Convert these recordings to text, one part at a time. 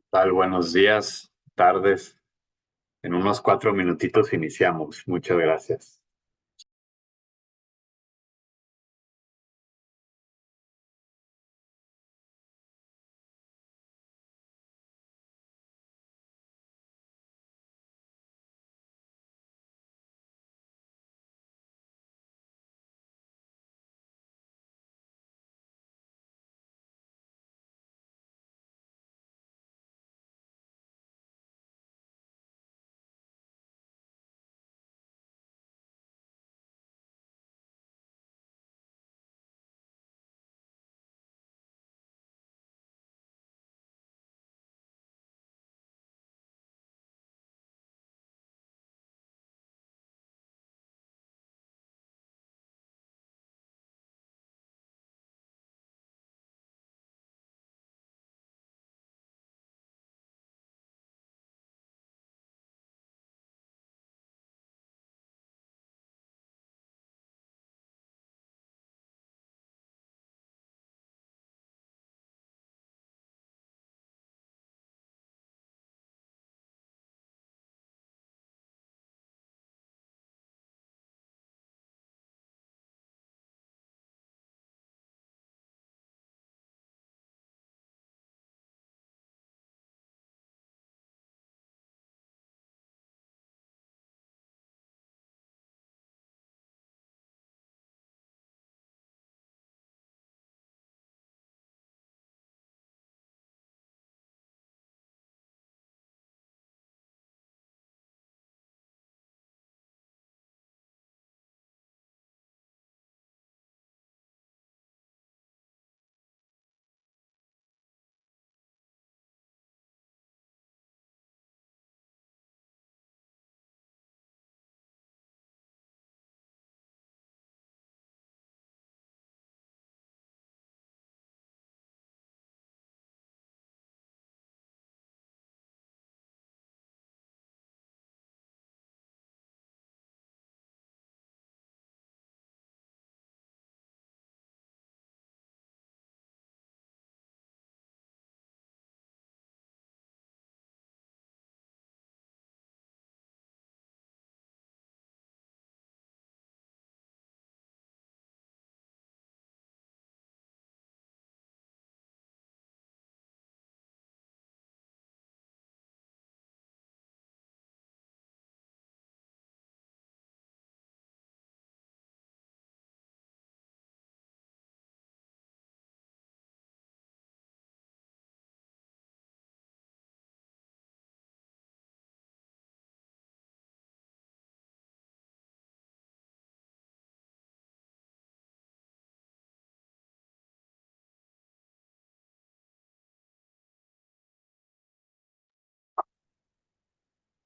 Tal, buenos días, tardes. En unos 4 minutitos iniciamos. Muchas gracias.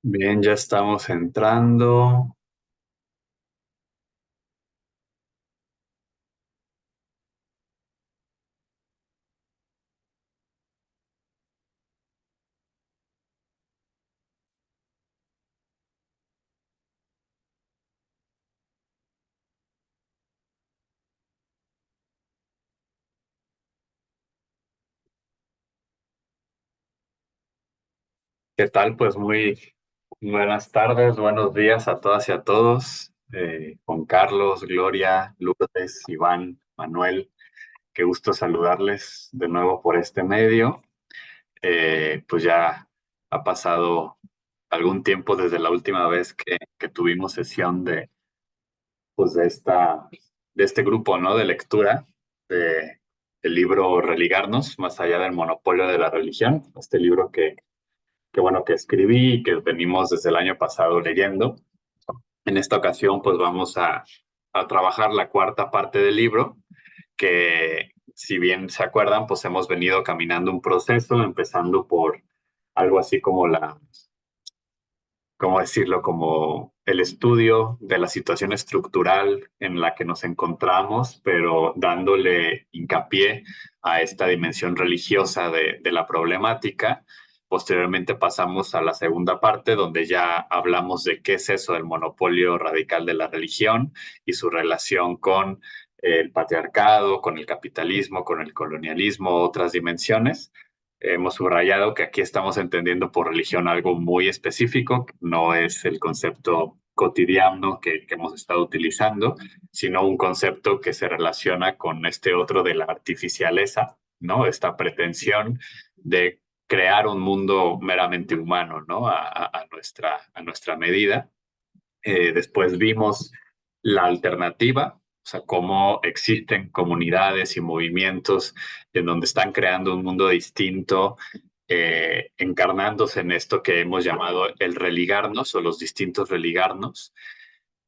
Bien, ya estamos entrando. ¿Qué tal? Pues muy buenas tardes, buenos días a todas y a todos. Juan Carlos, Gloria, Lourdes, Iván, Manuel, qué gusto saludarles de nuevo por este medio. Pues ya ha pasado algún tiempo desde la última vez que tuvimos sesión pues de este grupo, ¿no? De lectura del libro Religarnos, más allá del monopolio de la religión, este libro que bueno, que escribí y que venimos desde el año pasado leyendo. En esta ocasión, pues vamos a trabajar la cuarta parte del libro, que si bien se acuerdan, pues hemos venido caminando un proceso, empezando por algo así como ¿cómo decirlo? Como el estudio de la situación estructural en la que nos encontramos, pero dándole hincapié a esta dimensión religiosa de la problemática. Posteriormente pasamos a la segunda parte, donde ya hablamos de qué es eso del monopolio radical de la religión y su relación con el patriarcado, con el capitalismo, con el colonialismo, otras dimensiones. hemos subrayado que aquí estamos entendiendo por religión algo muy específico, no es el concepto cotidiano que hemos estado utilizando, sino un concepto que se relaciona con este otro de la artificialeza, ¿no? Esta pretensión de crear un mundo meramente humano, ¿no? A nuestra medida. Después vimos la alternativa, o sea, cómo existen comunidades y movimientos en donde están creando un mundo distinto, encarnándose en esto que hemos llamado el religarnos o los distintos religarnos.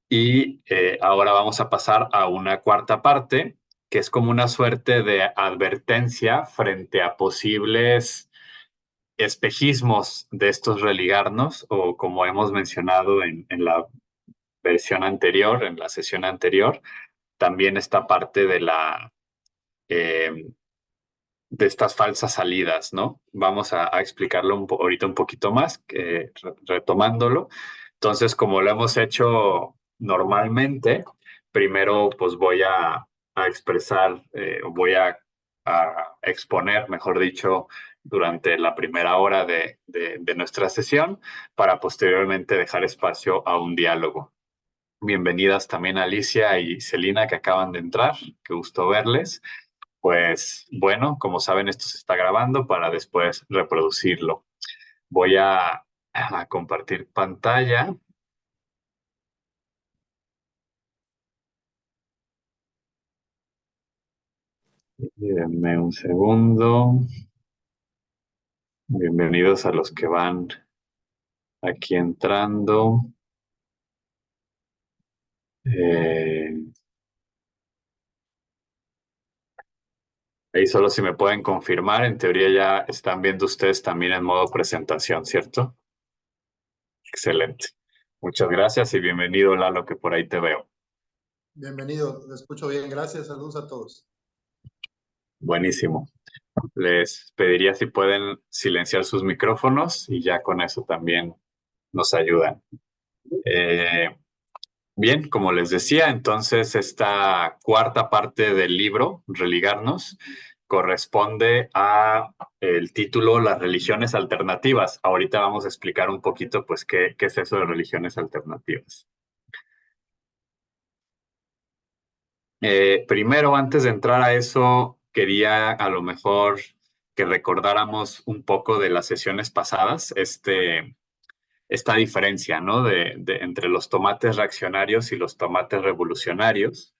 Y ahora vamos a pasar a una cuarta parte, que es como una suerte de advertencia frente a posibles espejismos de estos religarnos, o como hemos mencionado en la versión anterior, en la sesión anterior, también esta parte eh, de estas falsas salidas, ¿no? Vamos a explicarlo ahorita un poquito más, retomándolo. Entonces, como lo hemos hecho normalmente, primero pues voy a expresar, a exponer, mejor dicho, durante la primera hora de nuestra sesión, para posteriormente dejar espacio a un diálogo. Bienvenidas también Alicia y Celina que acaban de entrar. Qué gusto verles. Pues bueno, como saben, esto se está grabando para después reproducirlo. Voy a compartir pantalla. Denme un segundo. Bienvenidos a los que van aquí entrando. Eh, Ahí solo si me pueden confirmar, en teoría ya están viendo ustedes también en modo presentación, ¿cierto? Excelente. Muchas gracias y bienvenido Lalo, que por ahí te veo. Bienvenido, te escucho bien, gracias, saludos a todos. Buenísimo. Les pediría si pueden silenciar sus micrófonos y ya con eso también nos ayudan. Bien, como les decía, entonces esta cuarta parte del libro, Religarnos, corresponde a el título Las religiones alternativas. Ahorita vamos a explicar un poquito, pues, qué es eso de religiones alternativas. Primero, antes de entrar a eso, quería a lo mejor que recordáramos un poco de las sesiones pasadas, esta diferencia, ¿no? Entre los tomates reaccionarios y los tomates revolucionarios.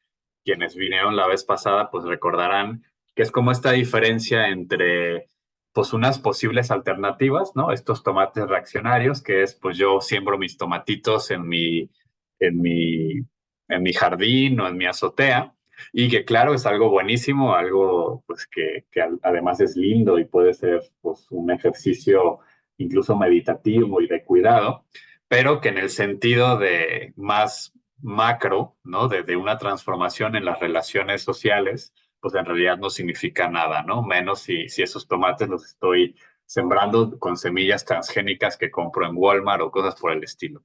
Quienes vinieron la vez pasada, pues recordarán que es como esta diferencia entre, pues, unas posibles alternativas, ¿no? Estos tomates reaccionarios, que es, pues, yo siembro mis tomatitos en mi, en mi jardín o en mi azotea, y que claro, es algo buenísimo, algo, pues, que además es lindo y puede ser, pues, un ejercicio incluso meditativo y de cuidado, pero que en el sentido de más macro, ¿no? De una transformación en las relaciones sociales, pues en realidad no significa nada, ¿no? Menos si esos tomates los estoy sembrando con semillas transgénicas que compro en Walmart o cosas por el estilo.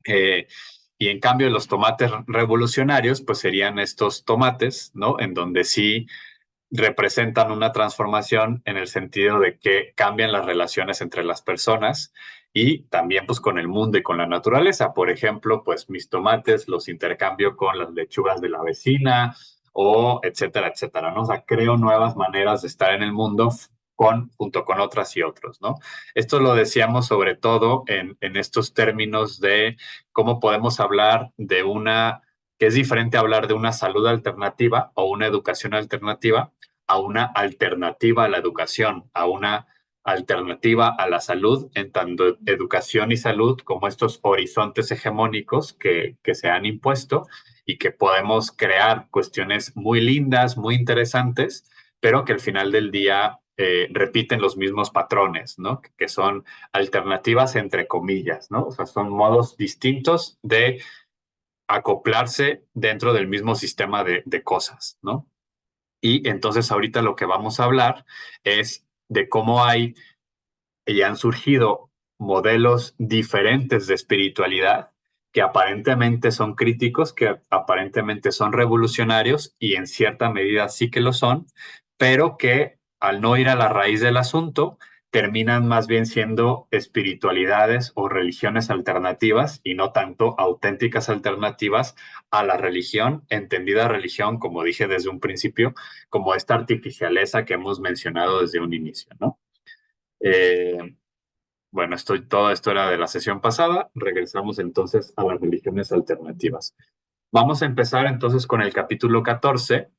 Eh, y en cambio, los tomates revolucionarios, pues serían estos tomates, ¿no? En donde sí representan una transformación en el sentido de que cambian las relaciones entre las personas y también pues con el mundo y con la naturaleza. Por ejemplo, pues mis tomates los intercambio con las lechugas de la vecina o etcétera, etcétera, ¿no? O sea, creo nuevas maneras de estar en el mundo junto con otras y otros, ¿no? Esto lo decíamos sobre todo en estos términos de cómo podemos hablar de que es diferente hablar de una salud alternativa o una educación alternativa a una alternativa a la educación, a una alternativa a la salud, en tanto educación y salud como estos horizontes hegemónicos que se han impuesto y que podemos crear cuestiones muy lindas, muy interesantes, pero que al final del día repiten los mismos patrones, ¿no? Que son alternativas entre comillas, ¿no? O sea, son modos distintos de acoplarse dentro del mismo sistema de cosas, ¿no? Y entonces ahorita lo que vamos a hablar es de cómo hay y han surgido modelos diferentes de espiritualidad que aparentemente son críticos, que aparentemente son revolucionarios y en cierta medida sí que lo son, pero que al no ir a la raíz del asunto, terminan más bien siendo espiritualidades o religiones alternativas y no tanto auténticas alternativas a la religión, entendida religión, como dije desde un principio, como esta artificialeza que hemos mencionado desde un inicio, ¿no? Eh, bueno, todo esto era de la sesión pasada. Regresamos entonces a las religiones alternativas. Vamos a empezar entonces con el capítulo 14,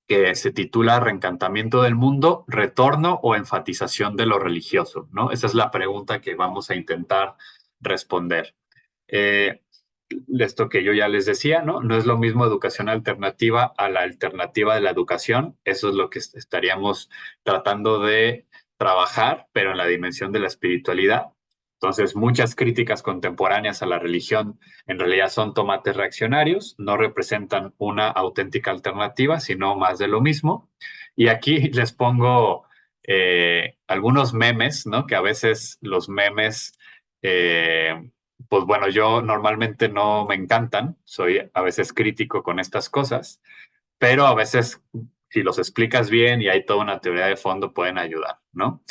que se titula Reencantamiento del mundo, retorno o enfatización de lo religioso, ¿no? Esa es la pregunta que vamos a intentar responder. Eh, Esto que yo ya les decía, ¿no? No es lo mismo educación alternativa a la alternativa de la educación. Eso es lo que estaríamos tratando de trabajar, pero en la dimensión de la espiritualidad. Entonces, muchas críticas contemporáneas a la religión en realidad son tomates reaccionarios, no representan una auténtica alternativa, sino más de lo mismo. Y aquí les pongo algunos memes, ¿no? Que a veces los memes pues bueno, yo normalmente no me encantan, soy a veces crítico con estas cosas, pero a veces si los explicas bien y hay toda una teoría de fondo pueden ayudar, ¿no?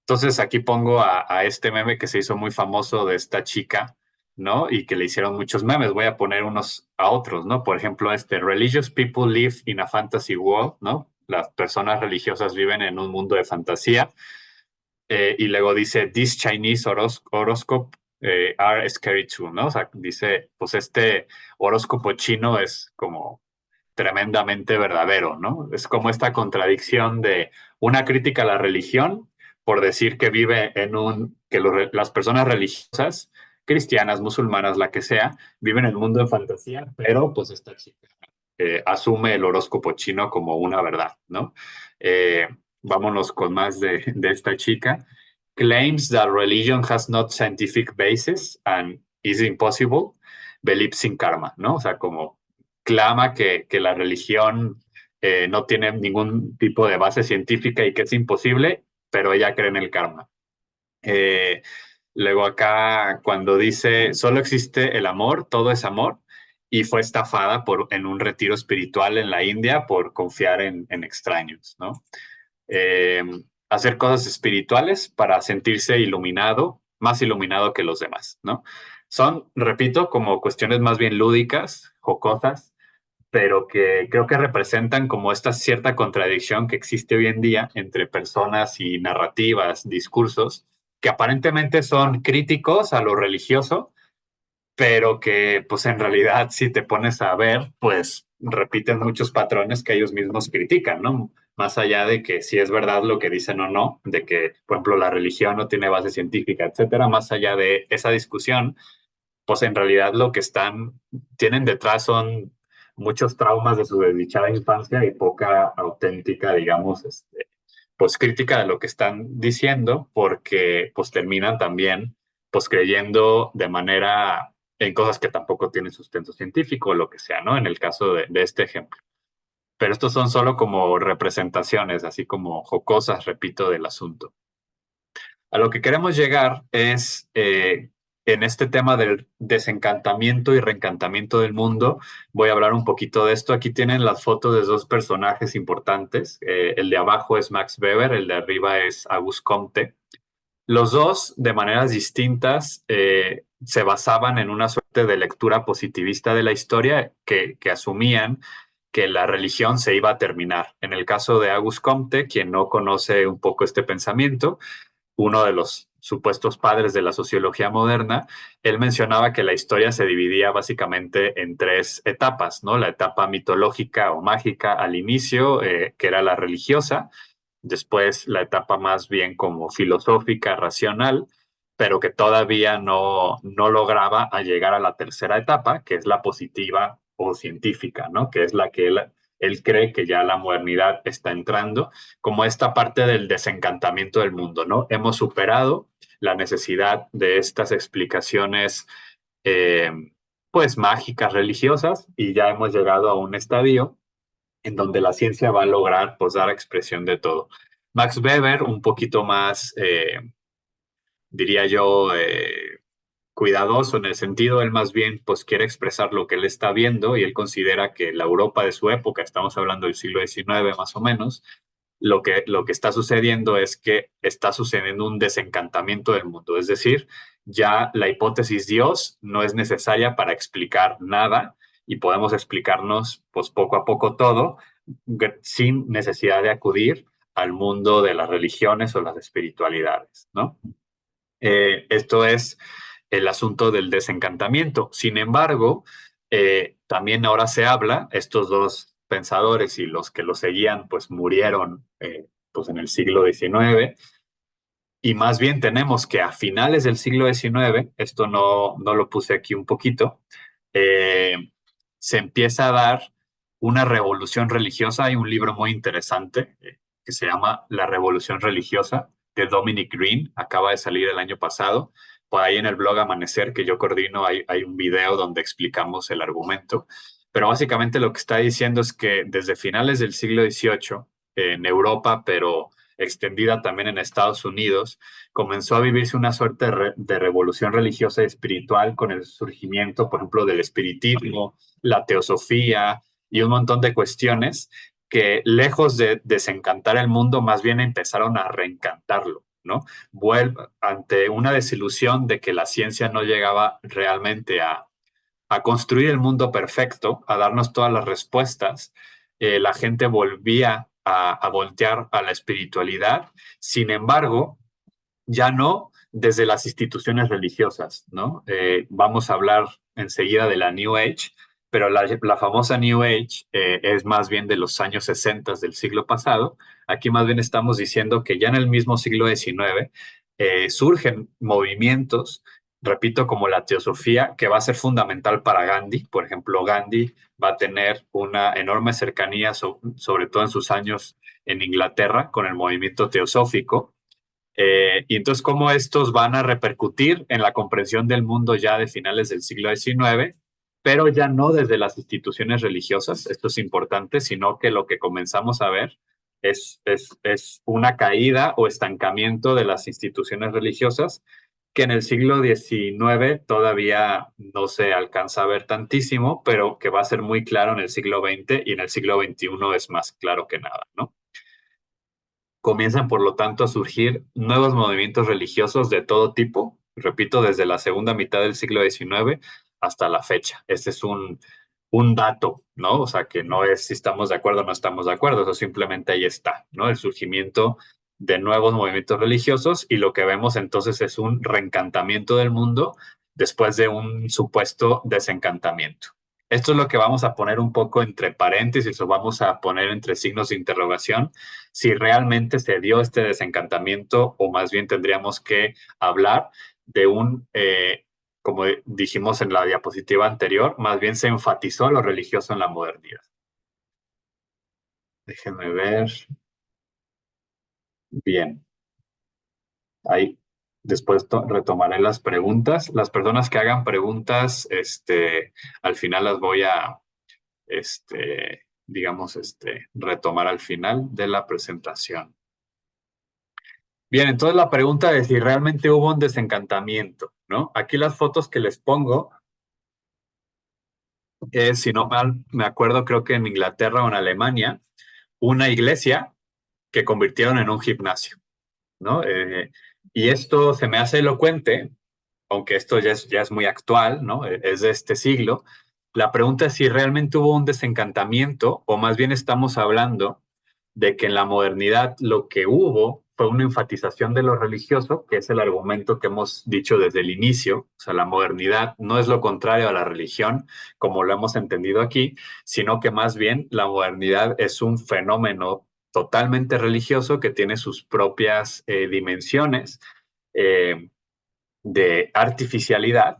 Entonces aquí pongo a este meme que se hizo muy famoso de esta chica, ¿no? Y que le hicieron muchos memes. Voy a poner unos a otros, ¿no? Por ejemplo, religious people live in a fantasy world, ¿no? Las personas religiosas viven en un mundo de fantasía. Y luego dice, this Chinese horoscope are scary too, ¿no? O sea, dice, pues este horóscopo chino es como tremendamente verdadero, ¿no? Es como esta contradicción de una crítica a la religión por decir que vive en las personas religiosas, cristianas, musulmanas, la que sea, viven en un mundo de fantasía, pero pues esta chica asume el horóscopo chino como una verdad, ¿no? Eh, Vámonos con más de esta chica. Claims that religion has not scientific basis and is impossible, believes in karma, ¿no? O sea, como clama que la religión no tiene ningún tipo de base científica y que es imposible, pero ella cree en el karma. Eh, Luego acá, cuando dice, solo existe el amor, todo es amor, y fue estafada en un retiro espiritual en la India por confiar en extraños, ¿no? Eh, Hacer cosas espirituales para sentirse iluminado, más iluminado que los demás, ¿no? Son, repito, como cuestiones más bien lúdicas, jocosas, pero que creo que representan como esta cierta contradicción que existe hoy en día entre personas y narrativas, discursos, que aparentemente son críticos a lo religioso, pero que pues en realidad si te pones a ver, pues repiten muchos patrones que ellos mismos critican, ¿no? Más allá de que si es verdad lo que dicen o no, de que, por ejemplo, la religión no tiene base científica, etcétera, más allá de esa discusión, pues en realidad lo que tienen detrás son muchos traumas de su desdichada infancia y poca auténtica, digamos, pues crítica de lo que están diciendo, porque pues terminan también pues creyendo de manera en cosas que tampoco tienen sustento científico o lo que sea, ¿no? En el caso de este ejemplo. Pero estos son solo como representaciones, así como jocosas, repito, del asunto. A lo que queremos llegar es, en este tema del desencantamiento y reencantamiento del mundo, voy a hablar un poquito de esto. Aquí tienen las fotos de dos personajes importantes. El de abajo es Max Weber, el de arriba es Auguste Comte. Los dos, de maneras distintas, se basaban en una suerte de lectura positivista de la historia que asumían que la religión se iba a terminar. En el caso de Auguste Comte, quien no conoce un poco este pensamiento, uno de los supuestos padres de la sociología moderna, él mencionaba que la historia se dividía básicamente en tres etapas, ¿no? La etapa mitológica o mágica al inicio, que era la religiosa, después la etapa más bien como filosófica, racional, pero que todavía no lograba a llegar a la tercera etapa, que es la positiva o científica, ¿no? Que es la que él cree que ya la modernidad está entrando, como esta parte del desencantamiento del mundo, ¿no? Hemos superado la necesidad de estas explicaciones, eh, pues mágicas, religiosas, y ya hemos llegado a un estadio en donde la ciencia va a lograr pues dar expresión de todo. Max Weber, un poquito más, diría yo, cuidadoso en el sentido, él más bien pues quiere expresar lo que él está viendo y él considera que la Europa de su época, estamos hablando del siglo XIX más o menos, lo que está sucediendo es que está sucediendo un desencantamiento del mundo. Es decir, ya la hipótesis Dios no es necesaria para explicar nada y podemos explicarnos pues poco a poco todo sin necesidad de acudir al mundo de las religiones o las espiritualidades, ¿no? Esto es el asunto del desencantamiento. Sin embargo, también ahora se habla, estos dos pensadores y los que lo seguían, pues murieron pues en el siglo XIX, y más bien tenemos que a finales del siglo XIX, esto no lo puse aquí un poquito, se empieza a dar una revolución religiosa. Hay un libro muy interesante que se llama La Revolución Religiosa de Dominic Green, acaba de salir el año pasado. Por ahí en el blog Amanecer que yo coordino hay un video donde explicamos el argumento. Pero básicamente lo que está diciendo es que desde finales del siglo XVIII, en Europa, pero extendida también en Estados Unidos, comenzó a vivirse una suerte de revolución religiosa y espiritual con el surgimiento, por ejemplo, del espiritismo, la teosofía y un montón de cuestiones que, lejos de desencantar el mundo, más bien empezaron a reencantarlo, ¿no? Vuelve ante una desilusión de que la ciencia no llegaba realmente a construir el mundo perfecto, a darnos todas las respuestas. La gente volvía a voltear a la espiritualidad. Sin embargo, ya no desde las instituciones religiosas, ¿no? Vamos a hablar enseguida de la New Age, pero la famosa New Age es más bien de los años 60 del siglo pasado. Aquí más bien estamos diciendo que ya en el mismo siglo XIX surgen movimientos, repito, como la teosofía, que va a ser fundamental para Gandhi. Por ejemplo, Gandhi va a tener una enorme cercanía, sobre todo en sus años en Inglaterra, con el movimiento teosófico. Y entonces, ¿cómo estos van a repercutir en la comprensión del mundo ya de finales del siglo XIX, pero ya no desde las instituciones religiosas? Esto es importante, sino que lo que comenzamos a ver es una caída o estancamiento de las instituciones religiosas que en el siglo XIX todavía no se alcanza a ver tantísimo, pero que va a ser muy claro en el siglo XX, y en el siglo XXI es más claro que nada, ¿no? Comienzan, por lo tanto, a surgir nuevos movimientos religiosos de todo tipo, repito, desde la segunda mitad del siglo XIX hasta la fecha. Este es un dato, ¿no? O sea, que no es si estamos de acuerdo o no estamos de acuerdo, eso simplemente ahí está, ¿no? El surgimiento de nuevos movimientos religiosos, y lo que vemos entonces es un reencantamiento del mundo después de un supuesto desencantamiento. Esto es lo que vamos a poner un poco entre paréntesis, o vamos a poner entre signos de interrogación, si realmente se dio este desencantamiento, o más bien tendríamos que hablar de como dijimos en la diapositiva anterior, más bien se enfatizó lo religioso en la modernidad. Déjenme ver. Bien, ahí después retomaré las preguntas. Las personas que hagan preguntas, al final las voy a, digamos, retomar al final de la presentación. Bien, entonces la pregunta es si realmente hubo un desencantamiento, ¿no? Aquí las fotos que les pongo es, si no mal me acuerdo, creo que en Inglaterra o en Alemania, una iglesia que convirtieron en un gimnasio, ¿no? Y esto se me hace elocuente, aunque esto ya es muy actual, ¿no? Es de este siglo. La pregunta es si realmente hubo un desencantamiento, o más bien estamos hablando de que en la modernidad lo que hubo fue una enfatización de lo religioso, que es el argumento que hemos dicho desde el inicio. O sea, la modernidad no es lo contrario a la religión, como lo hemos entendido aquí, sino que más bien la modernidad es un fenómeno totalmente religioso que tiene sus propias dimensiones eh, de artificialidad,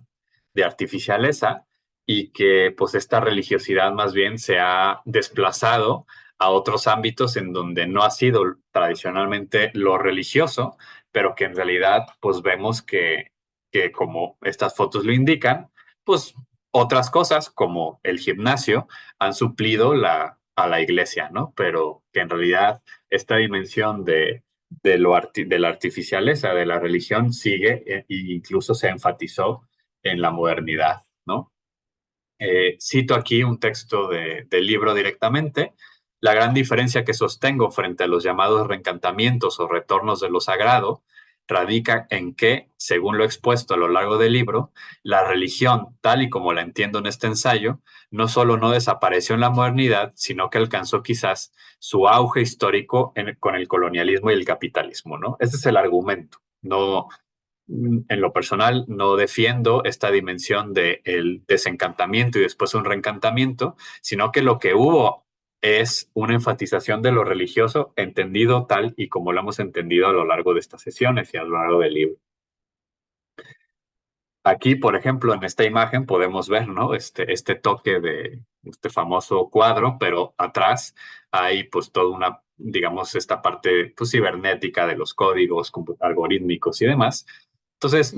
de artificialeza, y que pues esta religiosidad más bien se ha desplazado a otros ámbitos en donde no ha sido tradicionalmente lo religioso, pero que en realidad pues vemos que como estas fotos lo indican, pues otras cosas como el gimnasio han suplido a la iglesia, ¿no? Pero que en realidad esta dimensión de la artificialeza de la religión sigue e incluso se enfatizó en la modernidad, ¿no? Cito aquí un texto del libro directamente. La gran diferencia que sostengo frente a los llamados reencantamientos o retornos de lo sagrado radica en que, según lo expuesto a lo largo del libro, la religión, tal y como la entiendo en este ensayo, no solo no desapareció en la modernidad, sino que alcanzó quizás su auge histórico con el colonialismo y el capitalismo, ¿no? Ese es el argumento. No, en lo personal, no defiendo esta dimensión de el desencantamiento y después un reencantamiento, sino que lo que hubo es una enfatización de lo religioso entendido tal y como lo hemos entendido a lo largo de estas sesiones y a lo largo del libro. Aquí, por ejemplo, en esta imagen podemos ver, ¿no? Este toque de este famoso cuadro, pero atrás hay pues toda una, digamos, esta parte pues, cibernética de los códigos algorítmicos y demás. Entonces,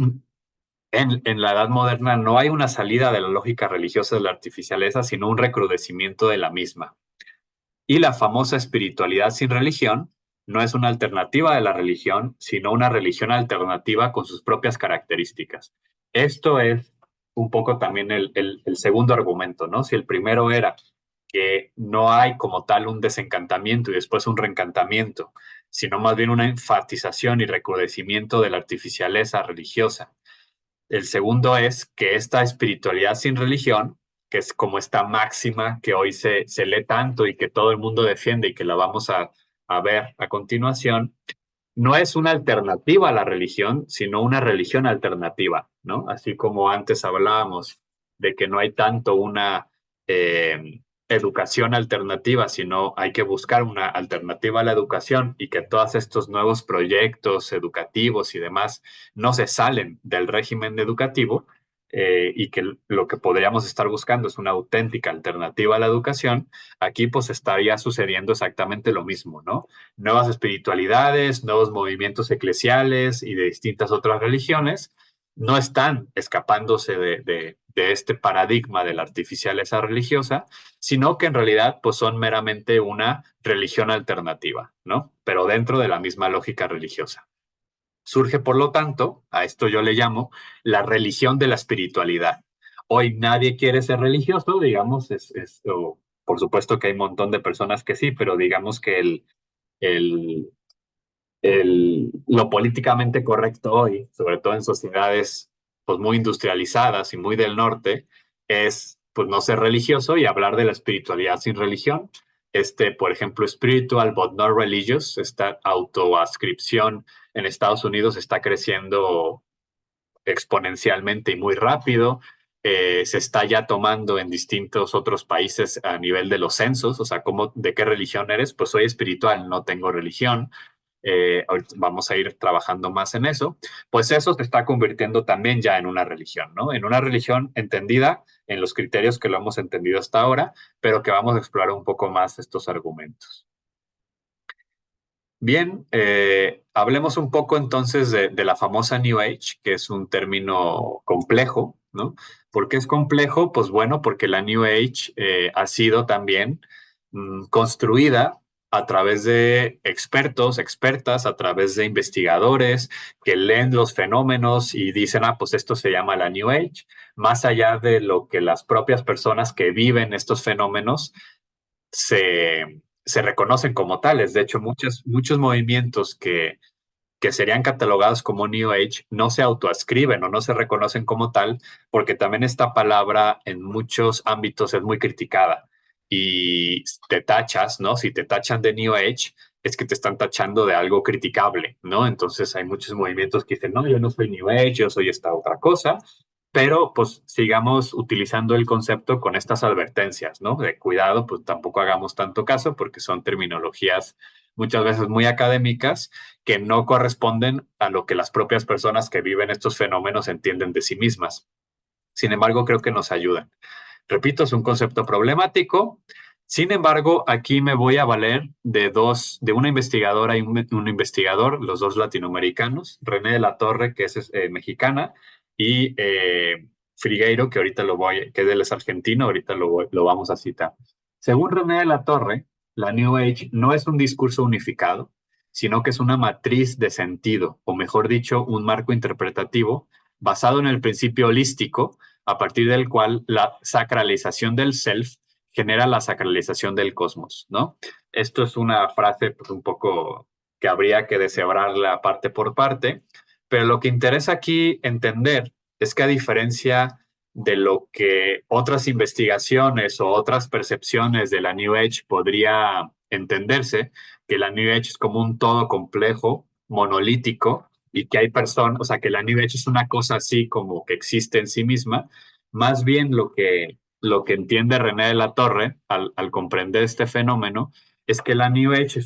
en la Edad Moderna no hay una salida de la lógica religiosa de la artificialeza, sino un recrudecimiento de la misma. Y la famosa espiritualidad sin religión no es una alternativa de la religión, sino una religión alternativa con sus propias características. Esto es un poco también el segundo argumento, ¿no? Si el primero era que no hay como tal un desencantamiento y después un reencantamiento, sino más bien una enfatización y recrudecimiento de la artificialeza religiosa. El segundo es que esta espiritualidad sin religión, que es como esta máxima que hoy se lee tanto y que todo el mundo defiende y que la vamos a ver a continuación, no es una alternativa a la religión, sino una religión alternativa, ¿no? Así como antes hablábamos de que no hay tanto una educación alternativa, sino hay que buscar una alternativa a la educación y que todos estos nuevos proyectos educativos y demás no se salen del régimen educativo y que lo que podríamos estar buscando es una auténtica alternativa a la educación, aquí pues estaría sucediendo exactamente lo mismo, ¿no? Nuevas espiritualidades, nuevos movimientos eclesiales y de distintas otras religiones no están escapándose de este paradigma de la artificialeza religiosa, sino que en realidad pues son meramente una religión alternativa, ¿no? Pero dentro de la misma lógica religiosa. Surge, por lo tanto, a esto yo le llamo la religión de la espiritualidad. Hoy nadie quiere ser religioso, digamos, por supuesto que hay un montón de personas que sí, pero digamos que el, lo políticamente correcto hoy, sobre todo en sociedades pues, muy industrializadas y muy del norte, es pues, no ser religioso y hablar de la espiritualidad sin religión. Por ejemplo, spiritual but not religious, esta autoascripción en Estados Unidos está creciendo exponencialmente y muy rápido. Se está ya tomando en distintos otros países a nivel de los censos, o sea, ¿de qué religión eres? Pues soy espiritual, no tengo religión. Vamos a ir trabajando más en eso, pues eso se está convirtiendo también ya en una religión, ¿no? En una religión entendida en los criterios que lo hemos entendido hasta ahora, pero que vamos a explorar un poco más estos argumentos. Bien, hablemos un poco entonces de la famosa New Age, que es un término complejo, ¿no? ¿Por qué es complejo? Pues bueno, porque la New Age ha sido también construida a través de expertos, expertas, a través de investigadores que leen los fenómenos y dicen, ah, pues esto se llama la New Age, más allá de lo que las propias personas que viven estos fenómenos se reconocen como tales. De hecho, muchos movimientos que serían catalogados como New Age no se autoascriben o no se reconocen como tal, porque también esta palabra en muchos ámbitos es muy criticada. Y te tachas, ¿no? Si te tachan de New Age, es que te están tachando de algo criticable, ¿no? Entonces hay muchos movimientos que dicen, no, yo no soy New Age, yo soy esta otra cosa, pero pues sigamos utilizando el concepto con estas advertencias, ¿no? De cuidado, pues tampoco hagamos tanto caso porque son terminologías muchas veces muy académicas que no corresponden a lo que las propias personas que viven estos fenómenos entienden de sí mismas. Sin embargo, creo que nos ayudan. Repito, es un concepto problemático. Sin embargo, aquí me voy a valer de una investigadora y un investigador, los dos latinoamericanos, René de la Torre, que es mexicana, y Frigueiro, que ahorita que él es argentino, ahorita lo vamos a citar. Según René de la Torre, la New Age no es un discurso unificado, sino que es una matriz de sentido, o mejor dicho, un marco interpretativo basado en el principio holístico, a partir del cual la sacralización del self genera la sacralización del cosmos, ¿no? Esto es una frase pues, un poco que habría que deshebrarla parte por parte, pero lo que interesa aquí entender es que a diferencia de lo que otras investigaciones o otras percepciones de la New Age podría entenderse, que la New Age es como un todo complejo, monolítico, y que hay personas, o sea, que la New Age es una cosa así como que existe en sí misma, más bien lo que entiende René de la Torre al comprender este fenómeno es que la New Age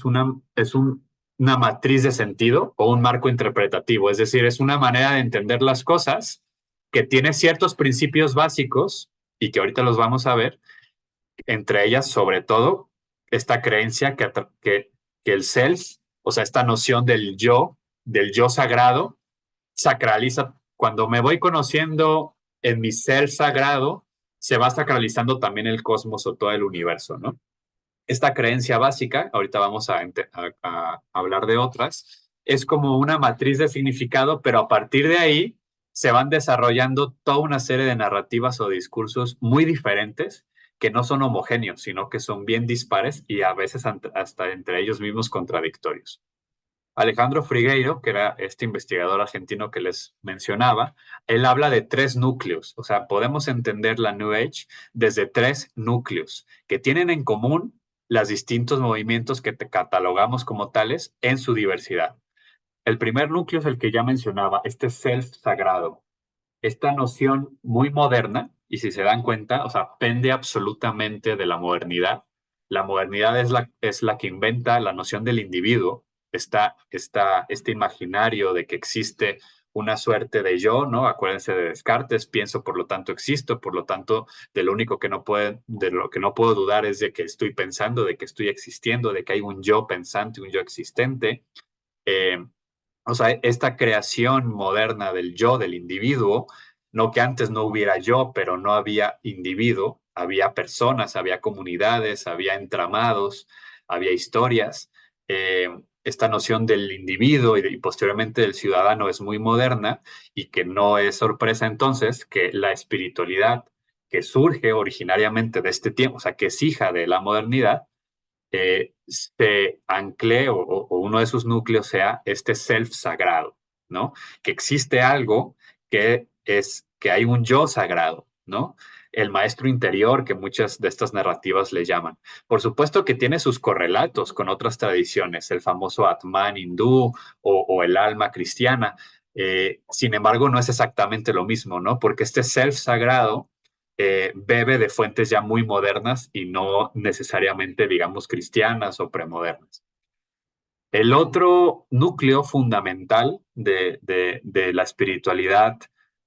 una matriz de sentido o un marco interpretativo, es decir, es una manera de entender las cosas que tiene ciertos principios básicos y que ahorita los vamos a ver, entre ellas, sobre todo, esta creencia que el self, o sea, esta noción del yo sagrado, sacraliza. Cuando me voy conociendo en mi ser sagrado, se va sacralizando también el cosmos o todo el universo, ¿no? Esta creencia básica, ahorita vamos a hablar de otras, es como una matriz de significado, pero a partir de ahí se van desarrollando toda una serie de narrativas o discursos muy diferentes que no son homogéneos, sino que son bien dispares y a veces hasta entre ellos mismos contradictorios. Alejandro Frigueiro, que era este investigador argentino que les mencionaba, él habla de tres núcleos, o sea, podemos entender la New Age desde tres núcleos que tienen en común los distintos movimientos que te catalogamos como tales en su diversidad. El primer núcleo es el que ya mencionaba, este self sagrado, esta noción muy moderna, y si se dan cuenta, o sea, pende absolutamente de la modernidad. La modernidad es la que inventa la noción del individuo, este imaginario de que existe una suerte de yo, ¿no? Acuérdense de Descartes, pienso, por lo tanto existo, por lo tanto, de lo que no puedo dudar es de que estoy pensando, de que estoy existiendo, de que hay un yo pensante, un yo existente. Eh, o sea, esta creación moderna del yo, del individuo, no que antes no hubiera yo, pero no había individuo, había personas, había comunidades, había entramados, había historias. Esta noción del individuo y posteriormente del ciudadano es muy moderna y que no es sorpresa entonces que la espiritualidad que surge originariamente de este tiempo, o sea, que es hija de la modernidad, se ancle o uno de sus núcleos sea este self sagrado, ¿no? Que existe algo que hay un yo sagrado, ¿no? El maestro interior que muchas de estas narrativas le llaman. Por supuesto que tiene sus correlatos con otras tradiciones, el famoso Atman hindú o el alma cristiana. Sin embargo, no es exactamente lo mismo, ¿no? Porque este self sagrado bebe de fuentes ya muy modernas y no necesariamente, digamos, cristianas o premodernas. El otro núcleo fundamental de la espiritualidad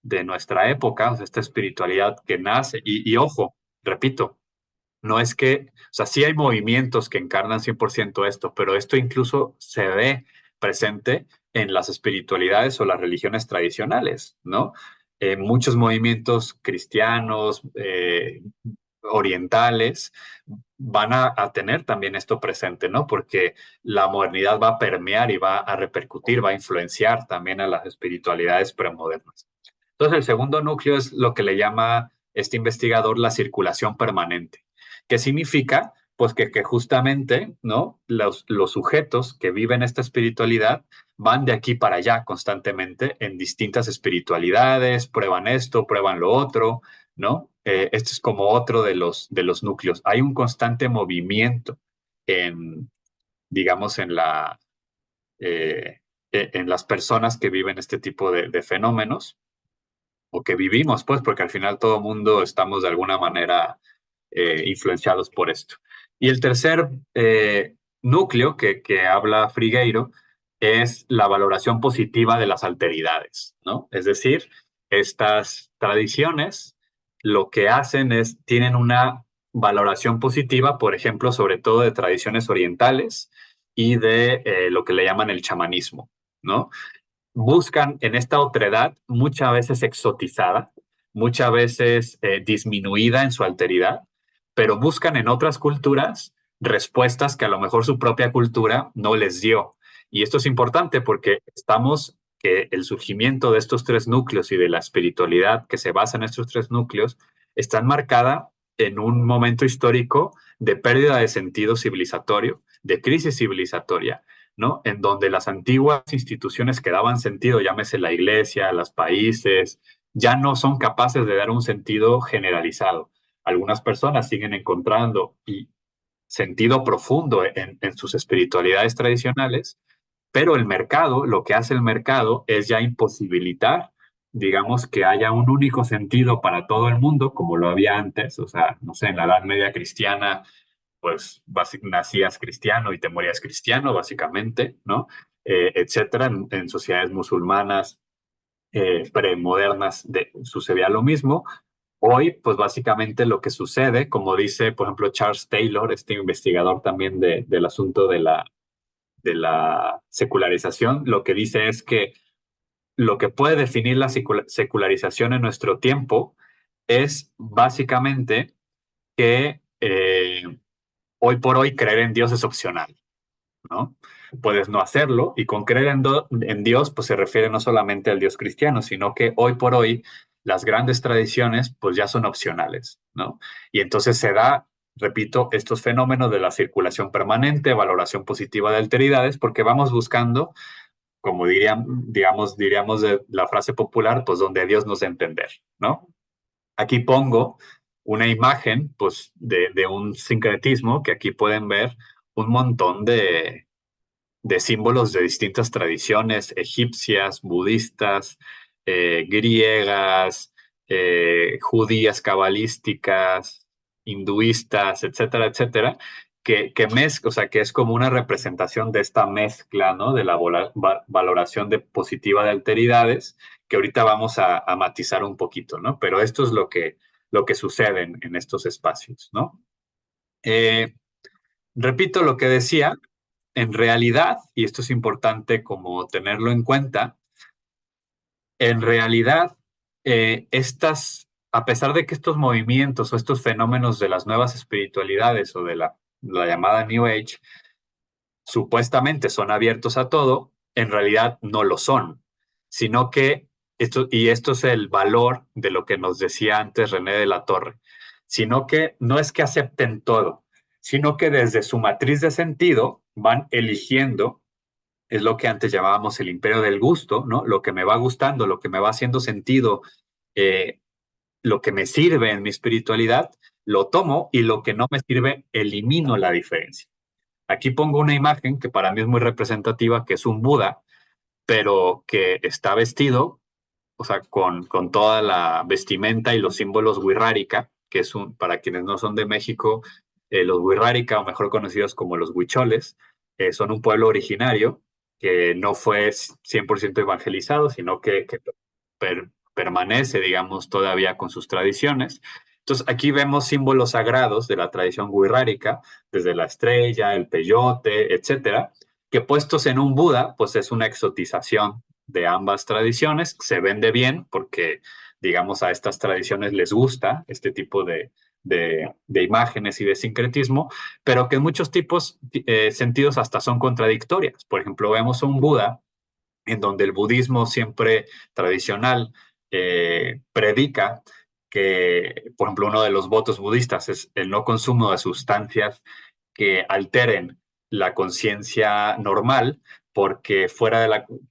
de nuestra época, o sea, esta espiritualidad que nace, y ojo, repito, no es que, o sea, sí hay movimientos que encarnan 100% esto, pero esto incluso se ve presente en las espiritualidades o las religiones tradicionales, ¿no? Muchos movimientos cristianos, orientales, van a tener también esto presente, ¿no? Porque la modernidad va a permear y va a repercutir, va a influenciar también a las espiritualidades premodernas. Entonces, el segundo núcleo es lo que le llama este investigador la circulación permanente, que significa, pues, que justamente, ¿no? Los sujetos que viven esta espiritualidad van de aquí para allá constantemente en distintas espiritualidades, prueban esto, prueban lo otro, ¿no? Este es como otro de los núcleos. Hay un constante movimiento en, digamos, en las personas que viven este tipo de fenómenos o que vivimos, pues, porque al final todo mundo estamos de alguna manera influenciados por esto. Y el tercer núcleo que habla Frigueiro es la valoración positiva de las alteridades, ¿no? Es decir, estas tradiciones lo que hacen es, tienen una valoración positiva, por ejemplo, sobre todo de tradiciones orientales y de lo que le llaman el chamanismo, ¿no? Buscan en esta otredad, muchas veces exotizada, muchas veces disminuida en su alteridad, pero buscan en otras culturas respuestas que a lo mejor su propia cultura no les dio. Y esto es importante porque estamos que el surgimiento de estos tres núcleos y de la espiritualidad que se basa en estos tres núcleos está marcada en un momento histórico de pérdida de sentido civilizatorio, de crisis civilizatoria, ¿no? En donde las antiguas instituciones que daban sentido, llámese la iglesia, los países, ya no son capaces de dar un sentido generalizado. Algunas personas siguen encontrando sentido profundo en sus espiritualidades tradicionales, pero el mercado, lo que hace el mercado es ya imposibilitar, digamos, que haya un único sentido para todo el mundo, como lo había antes. O sea, no sé, en la Edad Media cristiana, pues nacías cristiano y te morías cristiano, básicamente, ¿no? Etcétera. En sociedades musulmanas premodernas sucedía lo mismo. Hoy, pues básicamente lo que sucede, como dice, por ejemplo, Charles Taylor, este investigador también del asunto de la secularización, lo que dice es que lo que puede definir la secularización en nuestro tiempo es básicamente que hoy por hoy creer en Dios es opcional, ¿no? Puedes no hacerlo y con creer en Dios pues se refiere no solamente al Dios cristiano, sino que hoy por hoy las grandes tradiciones pues ya son opcionales, ¿no? Y entonces se da, repito, estos fenómenos de la circulación permanente, valoración positiva de alteridades, porque vamos buscando, como diríamos de la frase popular, pues donde Dios nos dé a entender, ¿no? Aquí pongo una imagen pues de un sincretismo que aquí pueden ver un montón de símbolos de distintas tradiciones egipcias, budistas, griegas, judías, cabalísticas, hinduistas, etcétera, etcétera, o sea, que es como una representación de esta mezcla, ¿no? De la valoración de positiva de alteridades, que ahorita vamos a matizar un poquito, ¿no? Pero esto es lo que sucede en estos espacios, ¿no? Eh, Repito lo que decía, en realidad, y esto es importante como tenerlo en cuenta, en realidad, a pesar de que estos movimientos o estos fenómenos de las nuevas espiritualidades o de la llamada New Age supuestamente son abiertos a todo, en realidad no lo son, sino que esto es el valor de lo que nos decía antes René de la Torre, sino que no es que acepten todo, sino que desde su matriz de sentido van eligiendo, es lo que antes llamábamos el imperio del gusto, ¿no? Lo que me va gustando, lo que me va haciendo sentido, eh, lo que me sirve en mi espiritualidad, lo tomo y lo que no me sirve, elimino la diferencia. Aquí pongo una imagen que para mí es muy representativa, que es un Buda, pero que está vestido, o sea, con toda la vestimenta y los símbolos wixárika, que para quienes no son de México, los wixárika, o mejor conocidos como los huicholes, son un pueblo originario que no fue 100% evangelizado, sino que permanece, digamos, todavía con sus tradiciones. Entonces, aquí vemos símbolos sagrados de la tradición wixárika, desde la estrella, el peyote, etcétera, que puestos en un Buda, pues es una exotización de ambas tradiciones. Se vende bien porque, digamos, a estas tradiciones les gusta este tipo de imágenes y de sincretismo, pero que en muchos sentidos hasta son contradictorias. Por ejemplo, vemos un Buda en donde el budismo siempre tradicional predica que, por ejemplo, uno de los votos budistas es el no consumo de sustancias que alteren la conciencia normal, porque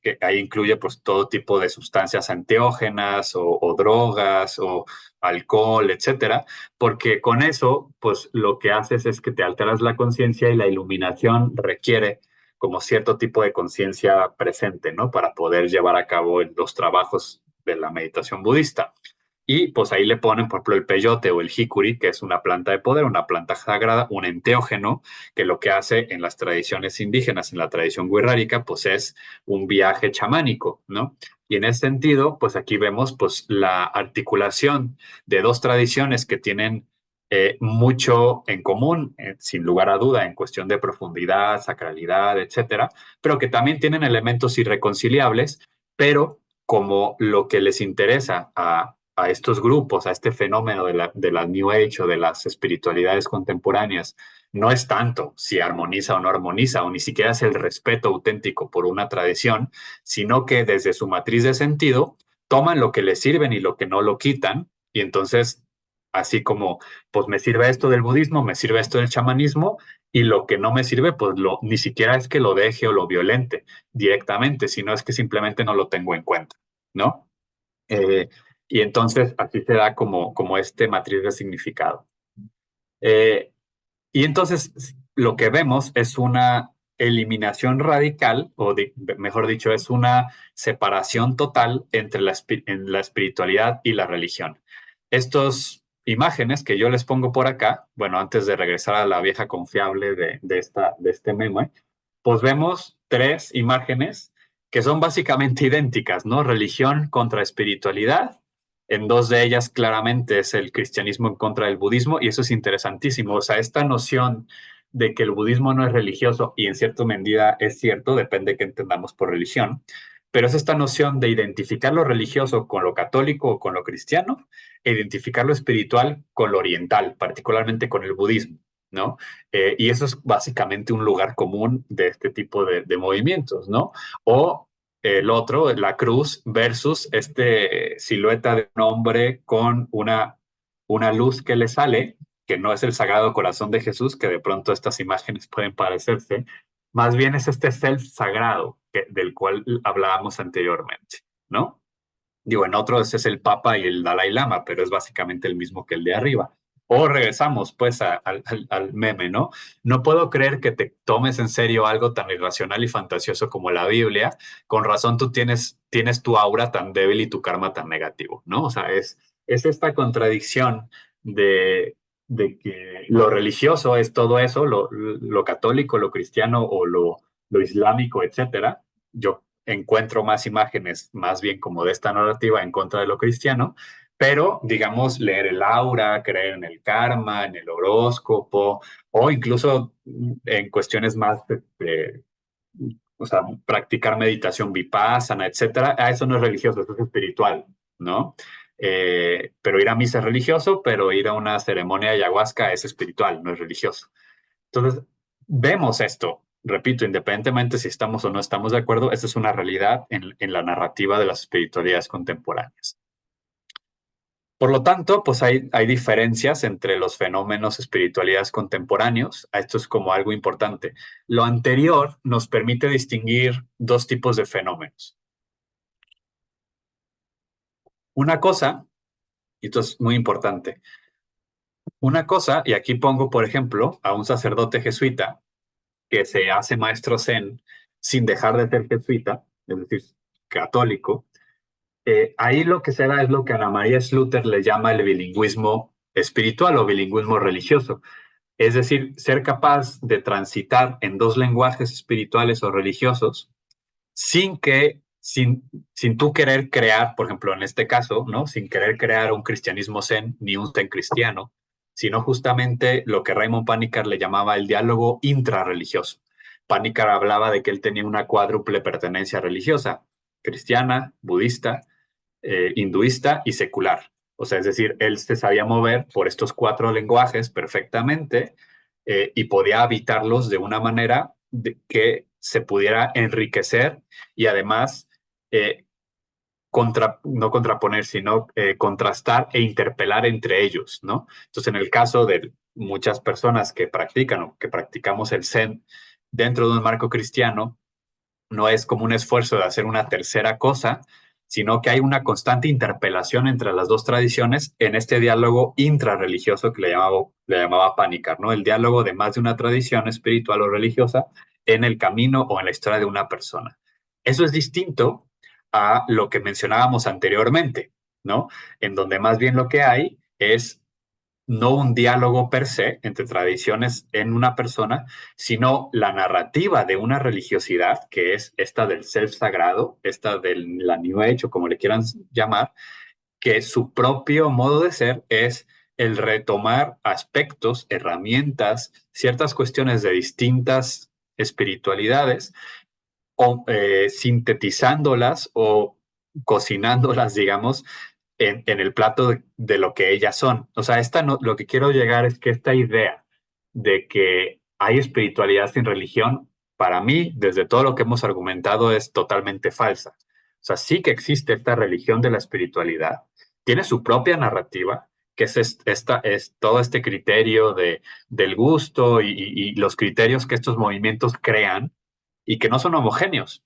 que ahí incluye pues todo tipo de sustancias antiógenas o drogas o alcohol, etcétera, porque con eso pues lo que haces es que te alteras la conciencia y la iluminación requiere como cierto tipo de conciencia presente, ¿no? Para poder llevar a cabo los trabajos de la meditación budista. Y pues ahí le ponen, por ejemplo, el peyote o el jicuri, que es una planta de poder, una planta sagrada, un enteógeno, que lo que hace en las tradiciones indígenas, en la tradición wixárika, pues es un viaje chamánico, ¿no? Y en ese sentido, pues aquí vemos pues la articulación de dos tradiciones que tienen mucho en común, sin lugar a duda, en cuestión de profundidad, sacralidad, etcétera, pero que también tienen elementos irreconciliables, pero como lo que les interesa a estos grupos, a este fenómeno de la New Age o de las espiritualidades contemporáneas, no es tanto si armoniza o no armoniza, o ni siquiera es el respeto auténtico por una tradición, sino que desde su matriz de sentido toman lo que les sirven y lo que no lo quitan, y entonces Así como, pues me sirve esto del budismo, me sirve esto del chamanismo, y lo que no me sirve, pues ni siquiera es que lo deje o lo violente directamente, sino es que simplemente no lo tengo en cuenta, ¿no? Eh, y entonces así se da como este matriz de significado. Eh, y entonces lo que vemos es una eliminación radical, mejor dicho, es una separación total entre en la espiritualidad y la religión. Estas imágenes que yo les pongo por acá, bueno, antes de regresar a la vieja confiable de este meme, pues vemos tres imágenes que son básicamente idénticas, ¿no? Religión contra espiritualidad. En dos de ellas claramente es el cristianismo en contra del budismo, y eso es interesantísimo. O sea, esta noción de que el budismo no es religioso, y en cierta medida es cierto, depende de qué entendamos por religión, pero es esta noción de identificar lo religioso con lo católico o con lo cristiano, e identificar lo espiritual con lo oriental, particularmente con el budismo, ¿no? Y eso es básicamente un lugar común de este tipo de movimientos, ¿no? O el otro, la cruz versus este silueta de un hombre con una luz que le sale, que no es el Sagrado Corazón de Jesús, que de pronto estas imágenes pueden parecerse, más bien es este self sagrado del cual hablábamos anteriormente, ¿no? Digo, en otro ese es el Papa y el Dalai Lama, pero es básicamente el mismo que el de arriba. O regresamos pues al meme, ¿no? No puedo creer que te tomes en serio algo tan irracional y fantasioso como la Biblia. Con razón tú tienes tu aura tan débil y tu karma tan negativo, ¿no? O sea, es esta contradicción de, de que lo religioso es todo eso, lo católico, lo cristiano o lo islámico, etcétera. Yo encuentro más imágenes más bien como de esta narrativa en contra de lo cristiano, pero digamos leer el aura, creer en el karma, en el horóscopo, o incluso en cuestiones más, o sea, practicar meditación vipassana, etcétera, eso no es religioso, eso es espiritual, ¿no? Pero ir a misa es religioso, pero ir a una ceremonia de ayahuasca es espiritual, no es religioso. Entonces, vemos esto, repito, independientemente si estamos o no estamos de acuerdo, esta es una realidad en la narrativa de las espiritualidades contemporáneas. Por lo tanto, pues hay diferencias entre los fenómenos espiritualidades contemporáneos. Esto es como algo importante. Lo anterior nos permite distinguir dos tipos de fenómenos. Una cosa, y esto es muy importante, una cosa, y aquí pongo, por ejemplo, a un sacerdote jesuita que se hace maestro zen sin dejar de ser jesuita, es decir, católico, ahí lo que se da es lo que Ana María Slaughter le llama el bilingüismo espiritual o bilingüismo religioso. Es decir, ser capaz de transitar en dos lenguajes espirituales o religiosos sin tú querer crear, por ejemplo, en este caso, ¿no? Sin querer crear un cristianismo zen ni un zen cristiano, sino justamente lo que Raymond Panikkar le llamaba el diálogo intrarreligioso. Panikkar hablaba de que él tenía una cuádruple pertenencia religiosa, cristiana, budista, hinduista y secular. O sea, es decir, él se sabía mover por estos cuatro lenguajes perfectamente, y podía habitarlos de una manera que se pudiera enriquecer y además eh, no contraponer, sino contrastar e interpelar entre ellos, ¿no? Entonces, en el caso de muchas personas que practican o que practicamos el Zen dentro de un marco cristiano, no es como un esfuerzo de hacer una tercera cosa, sino que hay una constante interpelación entre las dos tradiciones en este diálogo intrarreligioso que le llamaba Panikkar, ¿no? El diálogo de más de una tradición espiritual o religiosa en el camino o en la historia de una persona. Eso es distinto a lo que mencionábamos anteriormente, ¿no? En donde más bien lo que hay es no un diálogo per se entre tradiciones en una persona, sino la narrativa de una religiosidad, que es esta del self sagrado, esta de la New Age o como le quieran llamar, que su propio modo de ser es el retomar aspectos, herramientas, ciertas cuestiones de distintas espiritualidades, o sintetizándolas o cocinándolas, digamos, en el plato de lo que ellas son. O sea, lo que quiero llegar es que esta idea de que hay espiritualidad sin religión, para mí, desde todo lo que hemos argumentado, es totalmente falsa. O sea, sí que existe esta religión de la espiritualidad, tiene su propia narrativa, que es todo este criterio del gusto y los criterios que estos movimientos crean y que no son homogéneos.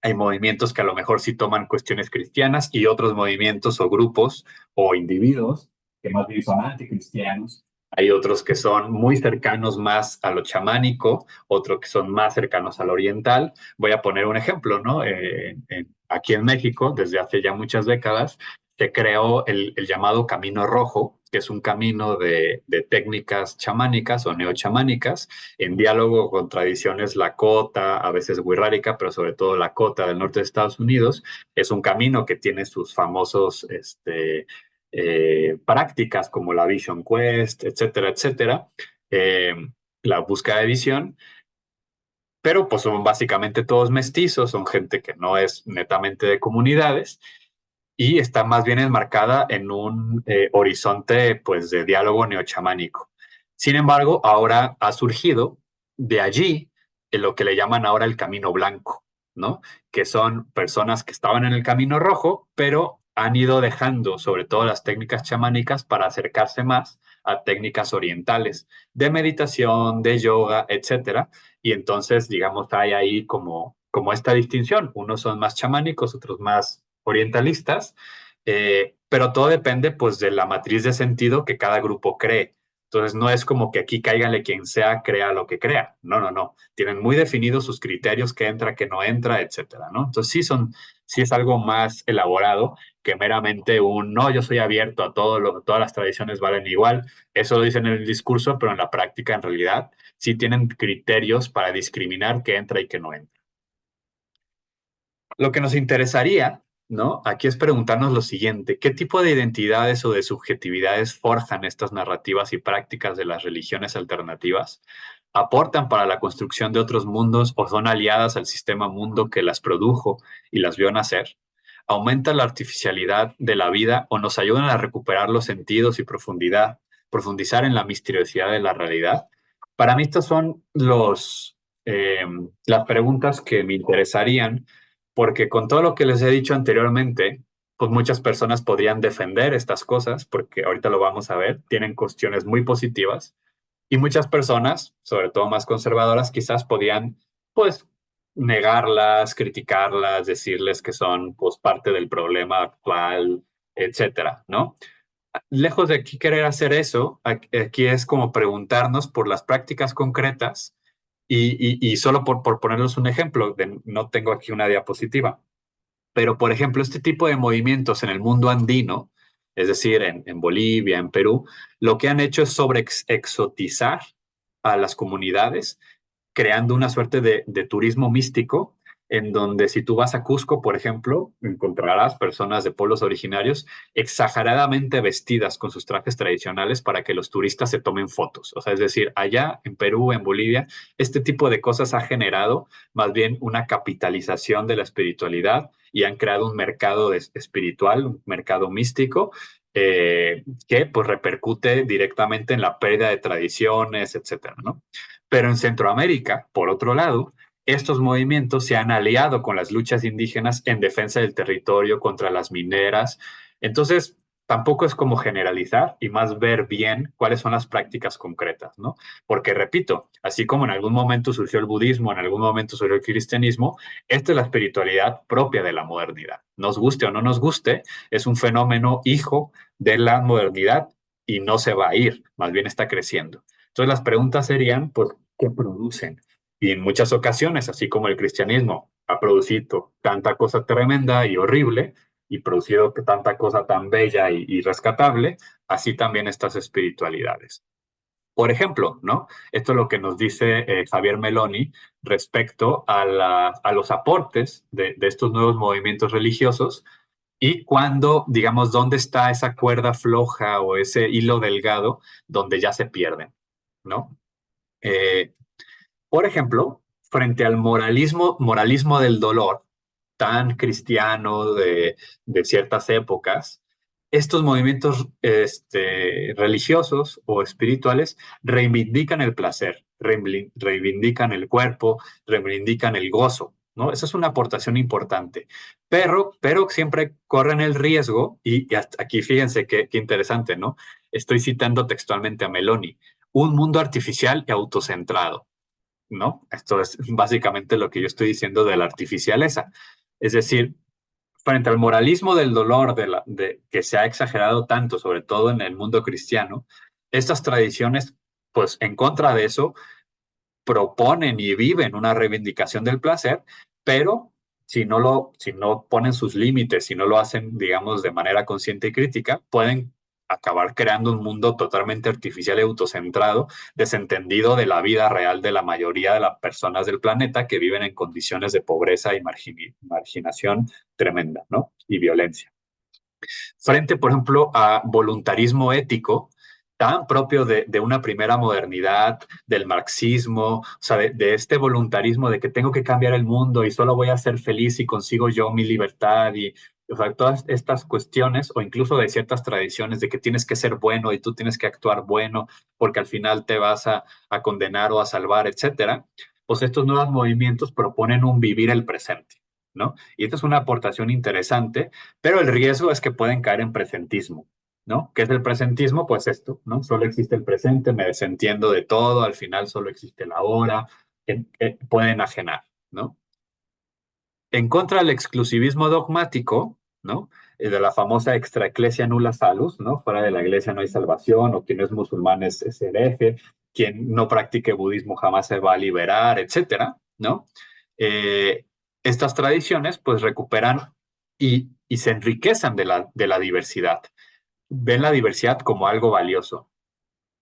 Hay movimientos que a lo mejor sí toman cuestiones cristianas y otros movimientos o grupos o individuos que más bien son anticristianos. Hay otros que son muy cercanos más a lo chamánico, otros que son más cercanos al oriental. Voy a poner un ejemplo, ¿no? Aquí en México, desde hace ya muchas décadas, se creó el llamado Camino Rojo, que es un camino de técnicas chamánicas o neochamánicas en diálogo con tradiciones lakota, a veces wixárika, pero sobre todo lakota del norte de Estados Unidos. Es un camino que tiene sus famosos prácticas como la Vision Quest, etcétera, etcétera, eh, la búsqueda de visión, pero pues son básicamente todos mestizos, son gente que no es netamente de comunidades y está más bien enmarcada en un horizonte pues de diálogo neochamánico. Sin embargo, ahora ha surgido de allí en lo que le llaman ahora el camino blanco, ¿no? Que son personas que estaban en el camino rojo, pero han ido dejando sobre todo las técnicas chamánicas para acercarse más a técnicas orientales de meditación, de yoga, etcétera. Y entonces, digamos, hay ahí como esta distinción. Unos son más chamánicos, otros más orientalistas, pero todo depende pues de la matriz de sentido que cada grupo cree. Entonces no es como que aquí cáigale quien sea, crea lo que crea. No, no, no. Tienen muy definidos sus criterios, que entra, que no entra, etcétera, ¿no? Entonces sí es algo más elaborado que meramente un no, yo soy abierto a todas las tradiciones valen igual. Eso lo dicen en el discurso, pero en la práctica, en realidad, sí tienen criterios para discriminar qué entra y qué no entra. Lo que nos interesaría, ¿no? Aquí es preguntarnos lo siguiente: ¿qué tipo de identidades o de subjetividades forjan estas narrativas y prácticas de las religiones alternativas? ¿Aportan para la construcción de otros mundos o son aliadas al sistema mundo que las produjo y las vio nacer? ¿Aumentan la artificialidad de la vida o nos ayudan a recuperar los sentidos y profundizar en la misteriosidad de la realidad? Para mí estos son las preguntas que me interesarían porque con todo lo que les he dicho anteriormente, pues muchas personas podrían defender estas cosas, porque ahorita lo vamos a ver, tienen cuestiones muy positivas, y muchas personas, sobre todo más conservadoras, quizás podían, pues, negarlas, criticarlas, decirles que son, pues, parte del problema actual, etcétera, ¿no? Lejos de aquí querer hacer eso, aquí es como preguntarnos por las prácticas concretas y solo por ponerles un ejemplo, no tengo aquí una diapositiva, pero por ejemplo, este tipo de movimientos en el mundo andino, es decir, en Bolivia, en Perú, lo que han hecho es sobre exotizar a las comunidades creando una suerte de turismo místico en donde si tú vas a Cusco, por ejemplo, encontrarás personas de pueblos originarios exageradamente vestidas con sus trajes tradicionales para que los turistas se tomen fotos. O sea, es decir, allá en Perú, en Bolivia, este tipo de cosas ha generado más bien una capitalización de la espiritualidad y han creado un mercado espiritual, un mercado místico, que pues repercute directamente en la pérdida de tradiciones, etcétera, ¿no? Pero en Centroamérica, por otro lado, estos movimientos se han aliado con las luchas indígenas en defensa del territorio contra las mineras. Entonces, tampoco es como generalizar y más ver bien cuáles son las prácticas concretas, ¿no? Porque, repito, así como en algún momento surgió el budismo, en algún momento surgió el cristianismo, esta es la espiritualidad propia de la modernidad. Nos guste o no nos guste, es un fenómeno hijo de la modernidad y no se va a ir, más bien está creciendo. Entonces las preguntas serían, pues, ¿qué producen? Y en muchas ocasiones, así como el cristianismo ha producido tanta cosa tremenda y horrible, y producido tanta cosa tan bella y rescatable, así también estas espiritualidades. Por ejemplo, ¿no? Esto es lo que nos dice Javier Meloni respecto a los aportes de estos nuevos movimientos religiosos y cuando, digamos, dónde está esa cuerda floja o ese hilo delgado donde ya se pierden, ¿no? Eh, por ejemplo, frente al moralismo del dolor tan cristiano de ciertas épocas, estos movimientos religiosos o espirituales reivindican el placer, reivindican el cuerpo, reivindican el gozo, ¿no? Esa es una aportación importante. Pero siempre corren el riesgo, y hasta aquí fíjense qué interesante, ¿no? Estoy citando textualmente a Meloni, un mundo artificial y autocentrado, ¿no? Esto es básicamente lo que yo estoy diciendo de la artificialeza. Es decir, frente al moralismo del dolor que se ha exagerado tanto, sobre todo en el mundo cristiano, estas tradiciones, pues en contra de eso, proponen y viven una reivindicación del placer, pero si no ponen sus límites, si no lo hacen, digamos, de manera consciente y crítica, pueden acabar creando un mundo totalmente artificial y autocentrado, desentendido de la vida real de la mayoría de las personas del planeta que viven en condiciones de pobreza y marginación tremenda, ¿no? Y violencia. Frente, por ejemplo, a voluntarismo ético, tan propio de una primera modernidad, del marxismo, o sea, de este voluntarismo de que tengo que cambiar el mundo y solo voy a ser feliz si consigo yo mi libertad y, o sea, todas estas cuestiones, o incluso de ciertas tradiciones de que tienes que ser bueno y tú tienes que actuar bueno porque al final te vas a condenar o a salvar, etcétera, pues estos nuevos movimientos proponen un vivir el presente, ¿no? Y esta es una aportación interesante, pero el riesgo es que pueden caer en presentismo, ¿no? ¿Qué es el presentismo? Pues esto, ¿no? Solo existe el presente, me desentiendo de todo, al final solo existe la hora, que pueden enajenar, ¿no? En contra del exclusivismo dogmático, ¿no? De la famosa extra ecclesia nulla salus, ¿no? Fuera de la iglesia no hay salvación, o quien no es musulmán es hereje, quien no practique budismo jamás se va a liberar, etcétera, ¿no? Eh, Estas tradiciones pues recuperan y se enriquecen de la diversidad. Ven la diversidad como algo valioso.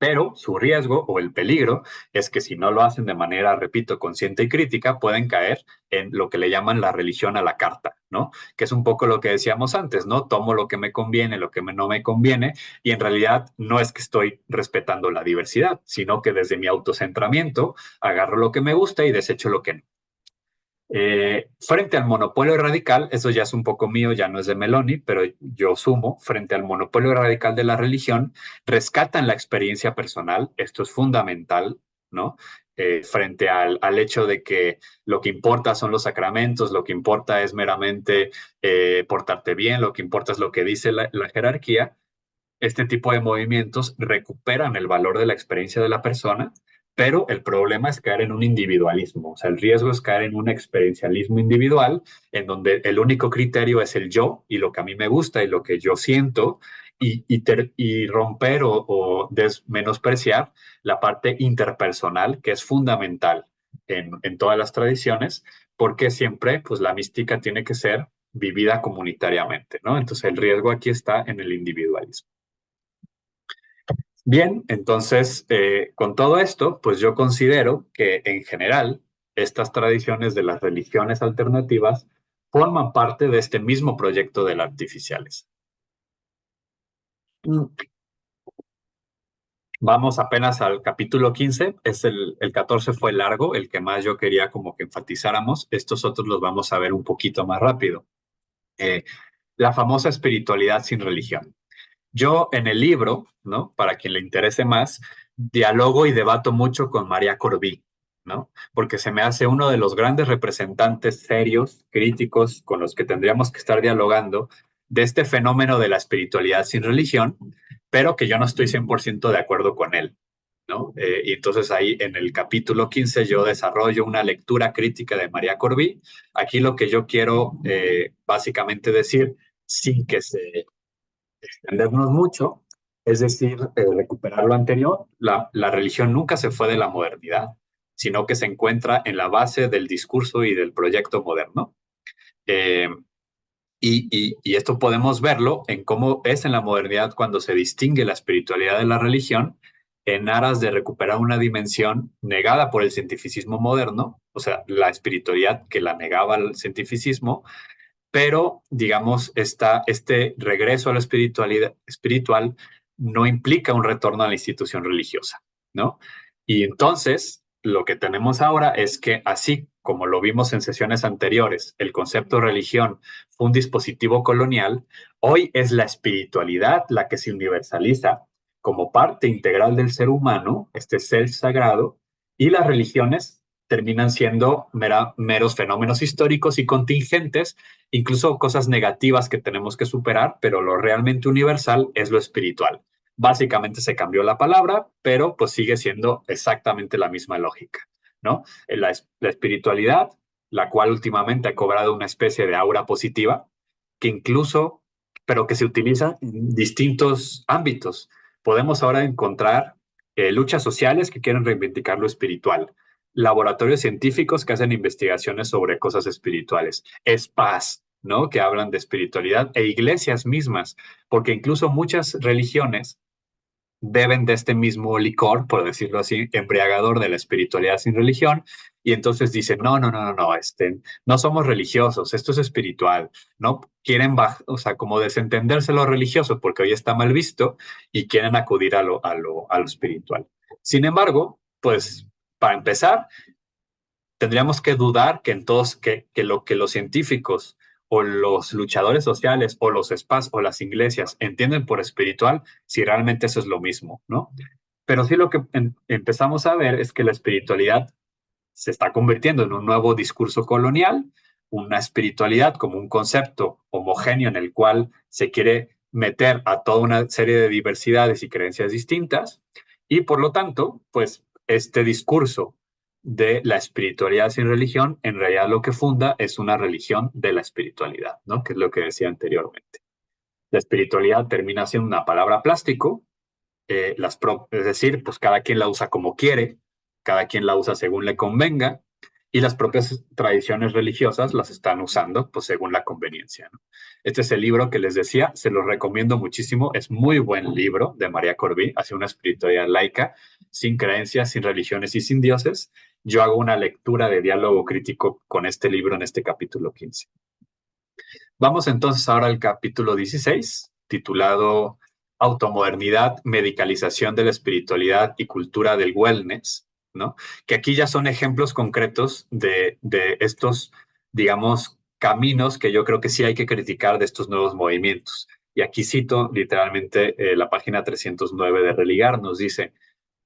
Pero su riesgo o el peligro es que si no lo hacen de manera, repito, consciente y crítica, pueden caer en lo que le llaman la religión a la carta, ¿no? Que es un poco lo que decíamos antes, ¿no? Tomo lo que me conviene, lo que no me conviene, y en realidad no es que estoy respetando la diversidad, sino que desde mi autocentramiento agarro lo que me gusta y desecho lo que no. Frente al monopolio radical, eso ya es un poco mío, ya no es de Meloni, pero yo sumo, frente al monopolio radical de la religión, rescatan la experiencia personal, esto es fundamental, ¿no? Frente al hecho de que lo que importa son los sacramentos, lo que importa es meramente portarte bien, lo que importa es lo que dice la jerarquía, este tipo de movimientos recuperan el valor de la experiencia de la persona, pero el problema es caer en un individualismo. O sea, el riesgo es caer en un experiencialismo individual, en donde el único criterio es el yo y lo que a mí me gusta y lo que yo siento, y romper o menospreciar la parte interpersonal, que es fundamental en todas las tradiciones, porque siempre pues, la mística tiene que ser vivida comunitariamente, ¿no? Entonces el riesgo aquí está en el individualismo. Bien, entonces, con todo esto, pues yo considero que en general estas tradiciones de las religiones alternativas forman parte de este mismo proyecto de las artificiales. Mm. Vamos apenas al capítulo 15, el 14 fue largo, el que más yo quería como que enfatizáramos, estos otros los vamos a ver un poquito más rápido. Eh, la famosa espiritualidad sin religión. Yo en el libro, ¿no? Para quien le interese más, dialogo y debato mucho con María Corbí, ¿no? Porque se me hace uno de los grandes representantes serios, críticos, con los que tendríamos que estar dialogando de este fenómeno de la espiritualidad sin religión, pero que yo no estoy 100% de acuerdo con él, ¿no? Y entonces ahí en el capítulo 15 yo desarrollo una lectura crítica de María Corbí. Aquí lo que yo quiero básicamente decir, sin que se extendernos mucho, es decir, recuperar lo anterior. La religión nunca se fue de la modernidad, sino que se encuentra en la base del discurso y del proyecto moderno. Eh, y esto podemos verlo en cómo es en la modernidad cuando se distingue la espiritualidad de la religión en aras de recuperar una dimensión negada por el cientificismo moderno, o sea, la espiritualidad que la negaba el cientificismo, pero digamos, este regreso a la espiritualidad espiritual no implica un retorno a la institución religiosa, ¿no? Y entonces, lo que tenemos ahora es que así como lo vimos en sesiones anteriores, el concepto de religión fue un dispositivo colonial, hoy es la espiritualidad la que se universaliza como parte integral del ser humano, este ser sagrado, y las religiones terminan siendo meros fenómenos históricos y contingentes, incluso cosas negativas que tenemos que superar, pero lo realmente universal es lo espiritual. Básicamente se cambió la palabra, pero pues sigue siendo exactamente la misma lógica, ¿no? La espiritualidad, la cual últimamente ha cobrado una especie de aura positiva, que incluso, pero que se utiliza en distintos ámbitos. Podemos ahora encontrar luchas sociales que quieren reivindicar lo espiritual, laboratorios científicos que hacen investigaciones sobre cosas espirituales, spas, ¿no? Que hablan de espiritualidad, e iglesias mismas, porque incluso muchas religiones beben de este mismo licor, por decirlo así, embriagador de la espiritualidad sin religión, y entonces dicen, no, no, no, no, no, no somos religiosos, esto es espiritual, ¿no? Quieren, o sea, como desentenderse lo religioso, porque hoy está mal visto, y quieren acudir a lo espiritual. Sin embargo, pues, para empezar, tendríamos que dudar que en todos, que lo que los científicos o los luchadores sociales o los spas o las iglesias entienden por espiritual, si realmente eso es lo mismo, ¿no? Pero sí lo que empezamos a ver es que la espiritualidad se está convirtiendo en un nuevo discurso colonial, una espiritualidad como un concepto homogéneo en el cual se quiere meter a toda una serie de diversidades y creencias distintas, y por lo tanto, pues este discurso de la espiritualidad sin religión, en realidad lo que funda es una religión de la espiritualidad, ¿no? Que es lo que decía anteriormente. La espiritualidad termina siendo una palabra plástico, es decir, pues cada quien la usa como quiere, cada quien la usa según le convenga, y las propias tradiciones religiosas las están usando pues según la conveniencia, ¿no? Este es el libro que les decía, se los recomiendo muchísimo, es muy buen libro de María Corbí, hacia una espiritualidad laica, sin creencias, sin religiones y sin dioses. Yo hago una lectura de diálogo crítico con este libro en este capítulo 15. Vamos entonces ahora al capítulo 16, titulado Automodernidad, medicalización de la espiritualidad y cultura del wellness, ¿no? Que aquí ya son ejemplos concretos de estos, digamos, caminos que yo creo que sí hay que criticar de estos nuevos movimientos. Y aquí cito literalmente la página 309 de Religar, nos dice,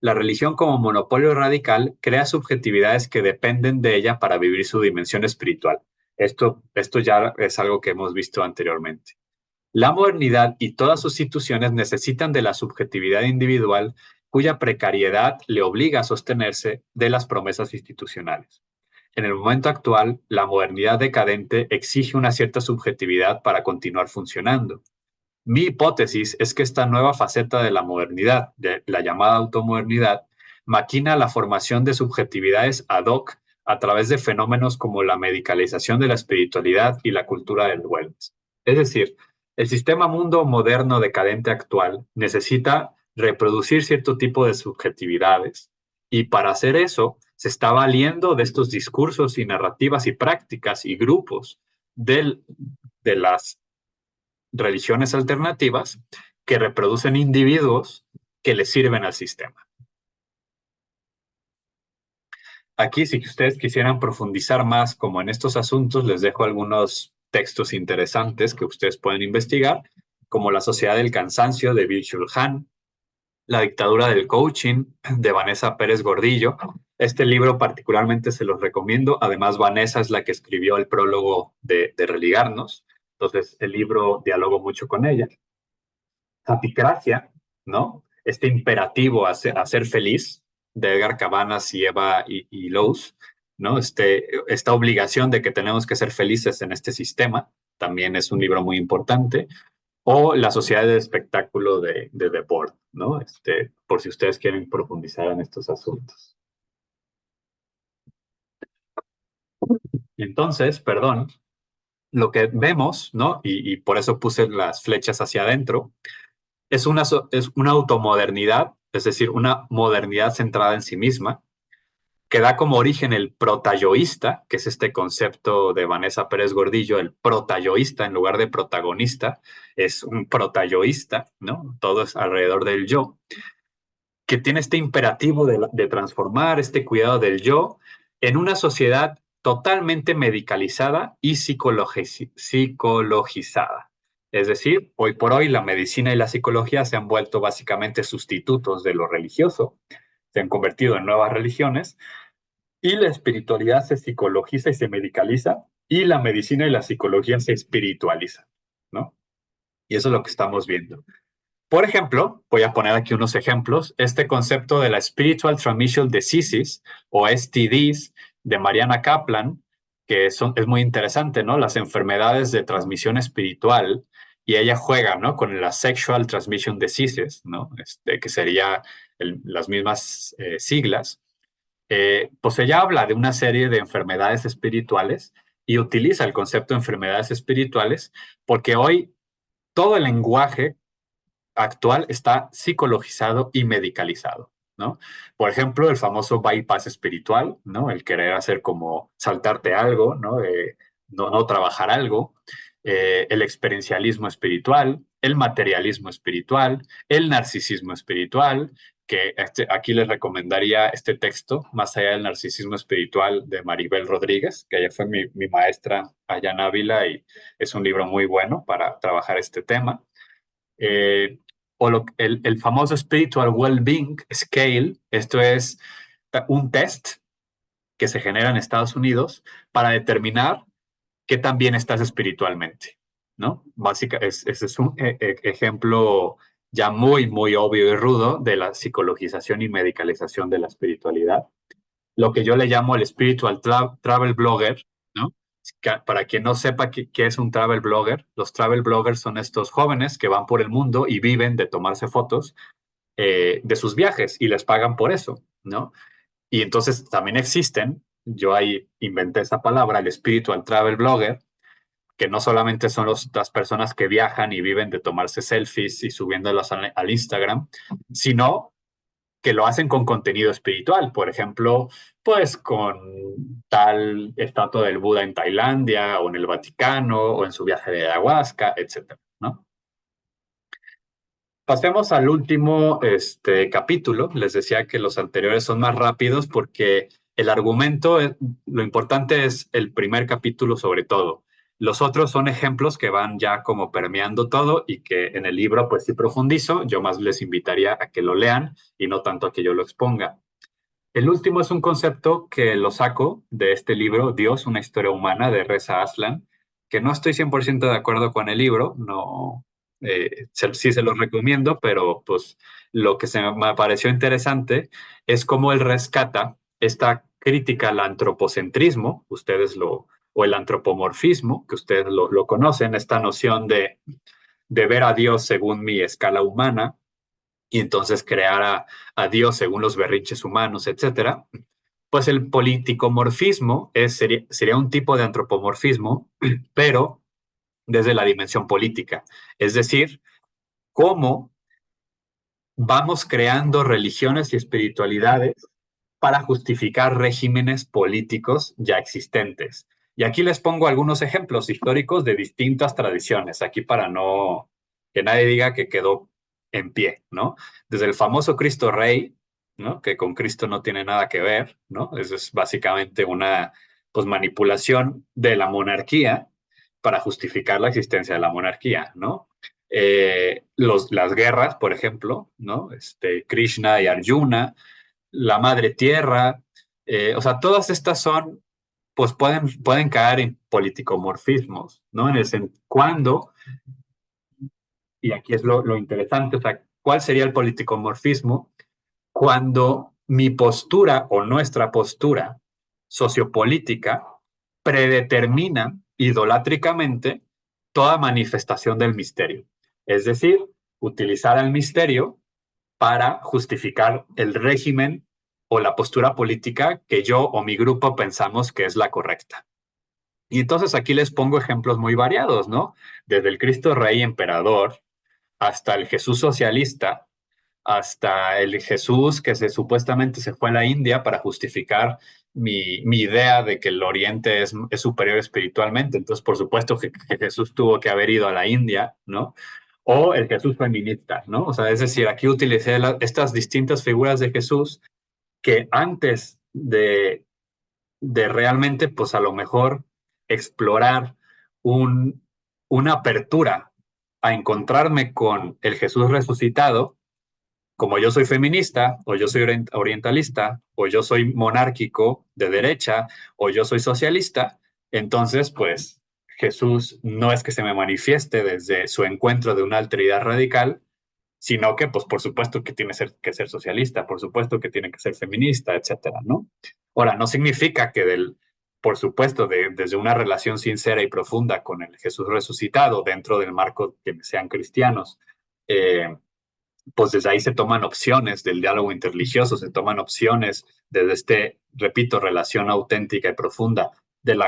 la religión como monopolio radical crea subjetividades que dependen de ella para vivir su dimensión espiritual. Esto ya es algo que hemos visto anteriormente. La modernidad y todas sus instituciones necesitan de la subjetividad individual cuya precariedad le obliga a sostenerse de las promesas institucionales. En el momento actual, la modernidad decadente exige una cierta subjetividad para continuar funcionando. Mi hipótesis es que esta nueva faceta de la modernidad, de la llamada automodernidad, maquina la formación de subjetividades ad hoc a través de fenómenos como la medicalización de la espiritualidad y la cultura del wellness. Es decir, el sistema mundo moderno decadente actual necesita reproducir cierto tipo de subjetividades y para hacer eso se está valiendo de estos discursos y narrativas y prácticas y grupos de las religiones alternativas que reproducen individuos que le sirven al sistema. Aquí, si ustedes quisieran profundizar más como en estos asuntos, les dejo algunos textos interesantes que ustedes pueden investigar, como La Sociedad del Cansancio de Byung-Chul Han, La Dictadura del Coaching de Vanessa Pérez Gordillo. Este libro particularmente se los recomiendo. Además, Vanessa es la que escribió el prólogo de Religarnos. Entonces, el libro dialogo mucho con ella. Saticracia, ¿no? Este imperativo a ser feliz de Edgar Cabanas y Eva y Lowe's, ¿no? Esta obligación de que tenemos que ser felices en este sistema, también es un libro muy importante. O La Sociedad de Espectáculo de Debord, ¿no? Por si ustedes quieren profundizar en estos asuntos. Y entonces, perdón, lo que vemos, ¿no? Y por eso puse las flechas hacia adentro, es una automodernidad, es decir, una modernidad centrada en sí misma, que da como origen el protayoísta, que es este concepto de Vanessa Pérez Gordillo, el protayoísta en lugar de protagonista, es un protayoísta, ¿no? Todo es alrededor del yo, que tiene este imperativo de transformar este cuidado del yo en una sociedad totalmente medicalizada y psicologizada. Es decir, hoy por hoy la medicina y la psicología se han vuelto básicamente sustitutos de lo religioso, se han convertido en nuevas religiones, y la espiritualidad se psicologiza y se medicaliza, y la medicina y la psicología se espiritualizan, ¿no? Y eso es lo que estamos viendo. Por ejemplo, voy a poner aquí unos ejemplos. Este concepto de la Spiritual Transmission Diseases o STDs de Mariana Kaplan, es muy interesante, ¿no? Las enfermedades de transmisión espiritual, y ella juega, ¿no? Con las Sexual Transmission Diseases, ¿no? Que sería las mismas siglas. Pues ella habla de una serie de enfermedades espirituales y utiliza el concepto de enfermedades espirituales porque hoy todo el lenguaje actual está psicologizado y medicalizado, ¿no? Por ejemplo, el famoso bypass espiritual, ¿no? El querer hacer como saltarte algo, ¿no? No trabajar algo, el experiencialismo espiritual, el materialismo espiritual, el narcisismo espiritual, que aquí les recomendaría este texto, Más allá del narcisismo espiritual, de Maribel Rodríguez, que ella fue mi maestra allá en Ávila y es un libro muy bueno para trabajar este tema. eh, el famoso Spiritual Well-Being Scale. Esto es un test que se genera en Estados Unidos para determinar qué tan bien estás espiritualmente, ¿no? Ese es un ejemplo ya muy, muy obvio y rudo de la psicologización y medicalización de la espiritualidad. Lo que yo le llamo el spiritual travel blogger, ¿no? Para quien no sepa qué es un travel blogger, los travel bloggers son estos jóvenes que van por el mundo y viven de tomarse fotos de sus viajes y les pagan por eso, ¿no? Y entonces también existen, yo ahí inventé esa palabra, el spiritual travel blogger, que no solamente son las personas que viajan y viven de tomarse selfies y subiéndolas al Instagram, sino que lo hacen con contenido espiritual, por ejemplo, pues con tal estatua del Buda en Tailandia o en el Vaticano o en su viaje de ayahuasca, etcétera, ¿no? Pasemos al último capítulo. Les decía que los anteriores son más rápidos porque el argumento, lo importante es el primer capítulo sobre todo. Los otros son ejemplos que van ya como permeando todo y que en el libro pues sí profundizo. Yo más les invitaría a que lo lean y no tanto a que yo lo exponga. El último es un concepto que lo saco de este libro, Dios, una historia humana, de Reza Aslan, que no estoy 100% de acuerdo con el libro, no, sí se los recomiendo, pero pues lo que se me pareció interesante es cómo él rescata esta crítica al antropocentrismo, o el antropomorfismo, que ustedes lo conocen, esta noción de ver a Dios según mi escala humana y entonces crear a Dios según los berrinches humanos, etcétera. Pues el politicomorfismo sería un tipo de antropomorfismo, pero desde la dimensión política. Es decir, cómo vamos creando religiones y espiritualidades para justificar regímenes políticos ya existentes. Y aquí les pongo algunos ejemplos históricos de distintas tradiciones, aquí para no que nadie diga que quedó en pie, ¿no? Desde el famoso Cristo Rey, ¿no? Que con Cristo no tiene nada que ver, ¿no? Eso es básicamente una pues, manipulación de la monarquía para justificar la existencia de la monarquía, ¿no? Las guerras, por ejemplo, ¿no? Krishna y Arjuna, la madre tierra, o sea, todas estas son, pues pueden caer en politicomorfismos, ¿no? Cuando, y aquí es lo interesante, o sea, ¿cuál sería el politicomorfismo? Cuando mi postura o nuestra postura sociopolítica predetermina idolátricamente toda manifestación del misterio. Es decir, utilizar el misterio para justificar el régimen o la postura política que yo o mi grupo pensamos que es la correcta. Y entonces aquí les pongo ejemplos muy variados, ¿no? Desde el Cristo Rey Emperador hasta el Jesús socialista, hasta el Jesús que supuestamente se fue a la India para justificar mi idea de que el Oriente es superior espiritualmente. Entonces, por supuesto que Jesús tuvo que haber ido a la India, ¿no? O el Jesús feminista, ¿no? O sea, es decir, aquí utilicé estas distintas figuras de Jesús que antes de realmente, pues a lo mejor explorar un, una apertura a encontrarme con el Jesús resucitado, como yo soy feminista, o yo soy orientalista, o yo soy monárquico de derecha, o yo soy socialista, entonces, pues Jesús no es que se me manifieste desde su encuentro de una alteridad radical, sino que, pues, por supuesto que tiene que ser socialista, por supuesto que tiene que ser feminista, etcétera, ¿no? Ahora, no significa que por supuesto, desde una relación sincera y profunda con el Jesús resucitado, dentro del marco que sean cristianos, eh, pues desde ahí se toman opciones del diálogo interreligioso, se toman opciones desde repito, relación auténtica y profunda del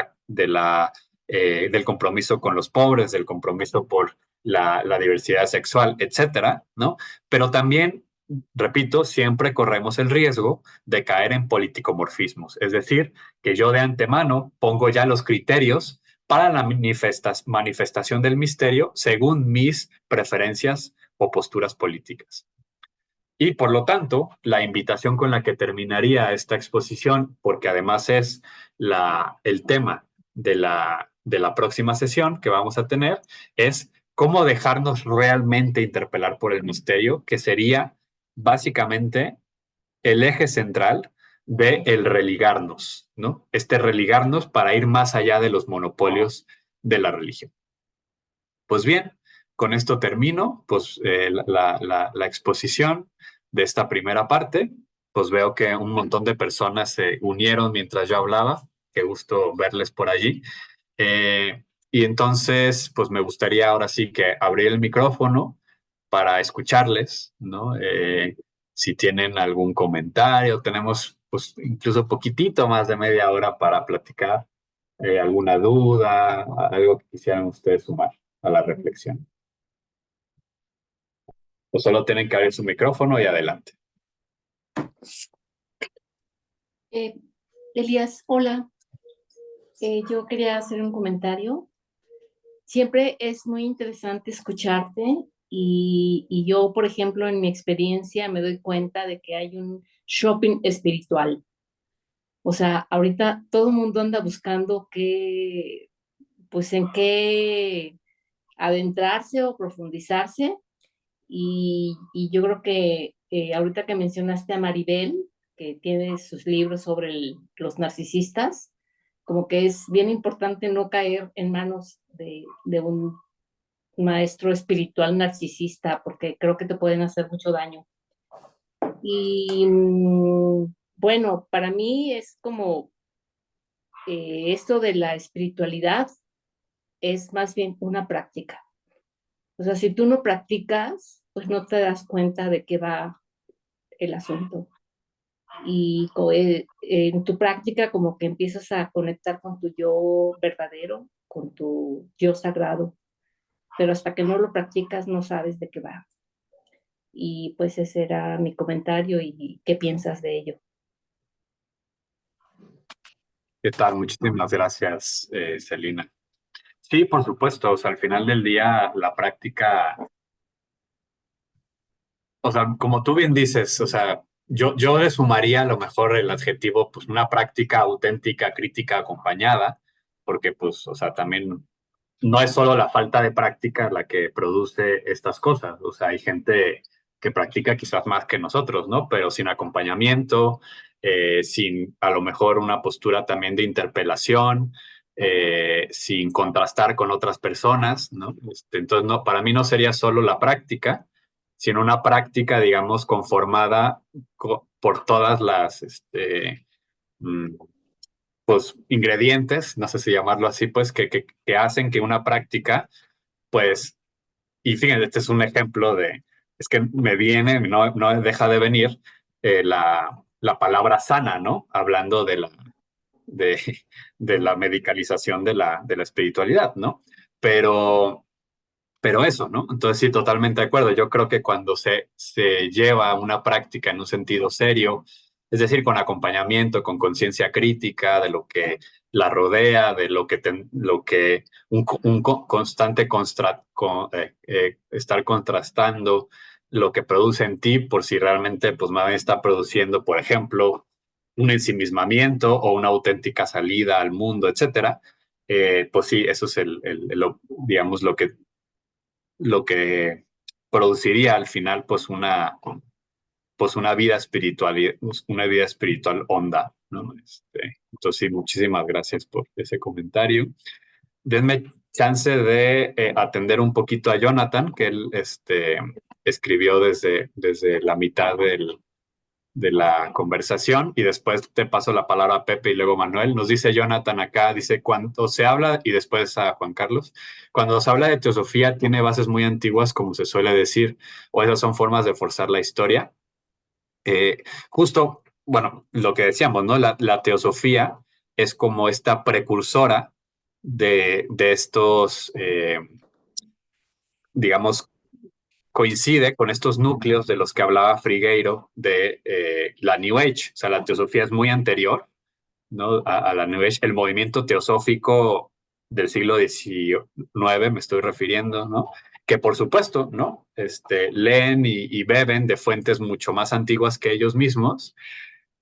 compromiso con los pobres, del compromiso por la diversidad sexual, etcétera, ¿no? Pero también, repito, siempre corremos el riesgo de caer en politicomorfismos, es decir, que yo de antemano pongo ya los criterios para la manifestación del misterio según mis preferencias o posturas políticas. Y por lo tanto, la invitación con la que terminaría esta exposición, porque además es el tema de la próxima sesión que vamos a tener, es cómo dejarnos realmente interpelar por el misterio, que sería básicamente el eje central de el religarnos, ¿no? Este religarnos para ir más allá de los monopolios de la religión. Pues bien, con esto termino pues, la exposición de esta primera parte. Pues veo que un montón de personas se unieron mientras yo hablaba. Qué gusto verles por allí. Y entonces, pues me gustaría ahora sí que abrir el micrófono para escucharles, ¿no? Si tienen algún comentario, tenemos pues incluso poquitito más de media hora para platicar, alguna duda, algo que quisieran ustedes sumar a la reflexión. O solo tienen que abrir su micrófono y adelante. Eh, Elías, hola. Yo quería hacer un comentario. Siempre es muy interesante escucharte y yo, por ejemplo, en mi experiencia me doy cuenta de que hay un shopping espiritual. O sea, ahorita todo el mundo anda buscando pues en qué adentrarse o profundizarse y yo creo que ahorita que mencionaste a Maribel, que tiene sus libros sobre los narcisistas, como que es bien importante no caer en manos de un maestro espiritual narcisista, porque creo que te pueden hacer mucho daño. Y bueno, para mí es como esto de la espiritualidad es más bien una práctica. O sea, si tú no practicas, pues no te das cuenta de qué va el asunto. Y en tu práctica como que empiezas a conectar con tu yo verdadero, con tu yo sagrado, pero hasta que no lo practicas no sabes de qué va. Y pues ese era mi comentario y qué piensas de ello. ¿Qué tal? Muchísimas gracias, Celina. Sí, por supuesto. O sea, al final del día, la práctica, o sea, como tú bien dices, o sea, yo le sumaría a lo mejor el adjetivo, pues una práctica auténtica, crítica, acompañada, porque pues, o sea, también no es solo la falta de práctica la que produce estas cosas. O sea, hay gente que practica quizás más que nosotros, ¿no? Pero sin acompañamiento, sin a lo mejor una postura también de interpelación, sin contrastar con otras personas, ¿no? Entonces, no, para mí no sería solo la práctica, sino una práctica, digamos, conformada por todas las, mm, pues, ingredientes, no sé si llamarlo así, pues, que hacen que una práctica, pues, y fíjense, este es un ejemplo es que me viene, no deja de venir la palabra sana, ¿no? Hablando de, de la medicalización de la espiritualidad, ¿no? Pero eso, ¿no? Entonces sí, totalmente de acuerdo. Yo creo que cuando se lleva una práctica en un sentido serio, es decir, con acompañamiento, con conciencia crítica de lo que la rodea, de lo que constante estar contrastando lo que produce en ti, por si realmente pues más bien está produciendo, por ejemplo, un ensimismamiento o una auténtica salida al mundo, etcétera. Pues sí, eso es digamos, lo que produciría al final pues pues una vida espiritual honda, ¿no? Entonces, sí, muchísimas gracias por ese comentario. Denme chance de atender un poquito a Jonathan, que él escribió desde la mitad de la conversación, y después te paso la palabra a Pepe y luego Manuel. Nos dice Jonathan acá, dice, cuando se habla, y después a Juan Carlos, cuando se habla de teosofía tiene bases muy antiguas, como se suele decir, o esas son formas de forzar la historia. Justo, bueno, lo que decíamos, ¿no? La teosofía es como esta precursora de estos, digamos, coincide con estos núcleos de los que hablaba Frigueiro de la New Age. O sea, la teosofía es muy anterior, ¿no? A la New Age. El movimiento teosófico del siglo XIX, me estoy refiriendo, ¿no? Que por supuesto, ¿no? Leen y beben de fuentes mucho más antiguas que ellos mismos,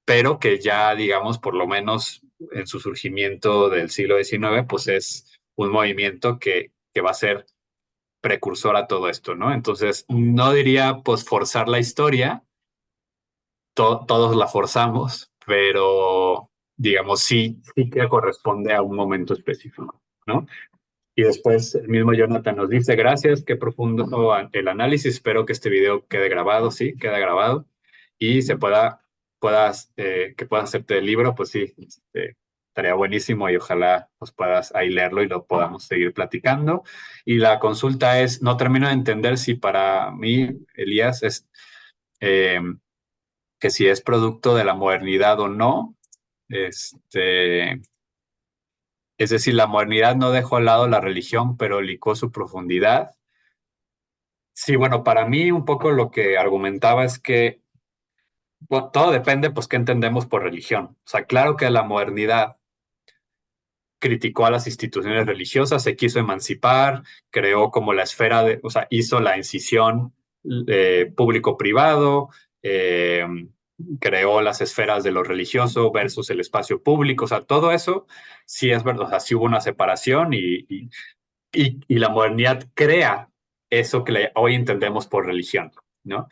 pero que ya, digamos, por lo menos en su surgimiento del siglo XIX, pues es un movimiento que va a ser precursor a todo esto, ¿no? Entonces, no diría pues forzar la historia, todos la forzamos, pero digamos sí que corresponde a un momento específico, ¿no? Y después el mismo Jonathan nos dice, gracias, qué profundo el análisis, espero que este video quede grabado, sí, queda grabado, y que puedas hacerte el libro, pues sí, estaría buenísimo y ojalá pues puedas ahí leerlo y lo podamos seguir platicando. Y la consulta es, no termino de entender si para mí, Elías, eh, que si es producto de la modernidad o no, este... Es decir, la modernidad no dejó al lado la religión, pero licó su profundidad. Sí, bueno, para mí un poco lo que argumentaba es que bueno, todo depende, pues, qué entendemos por religión. O sea, claro que la modernidad criticó a las instituciones religiosas, se quiso emancipar, creó como la esfera o sea, hizo la incisión público-privado, eh, creó las esferas de lo religioso versus el espacio público, o sea, todo eso sí es verdad, o sea, sí hubo una separación y la modernidad crea eso que hoy entendemos por religión, ¿no?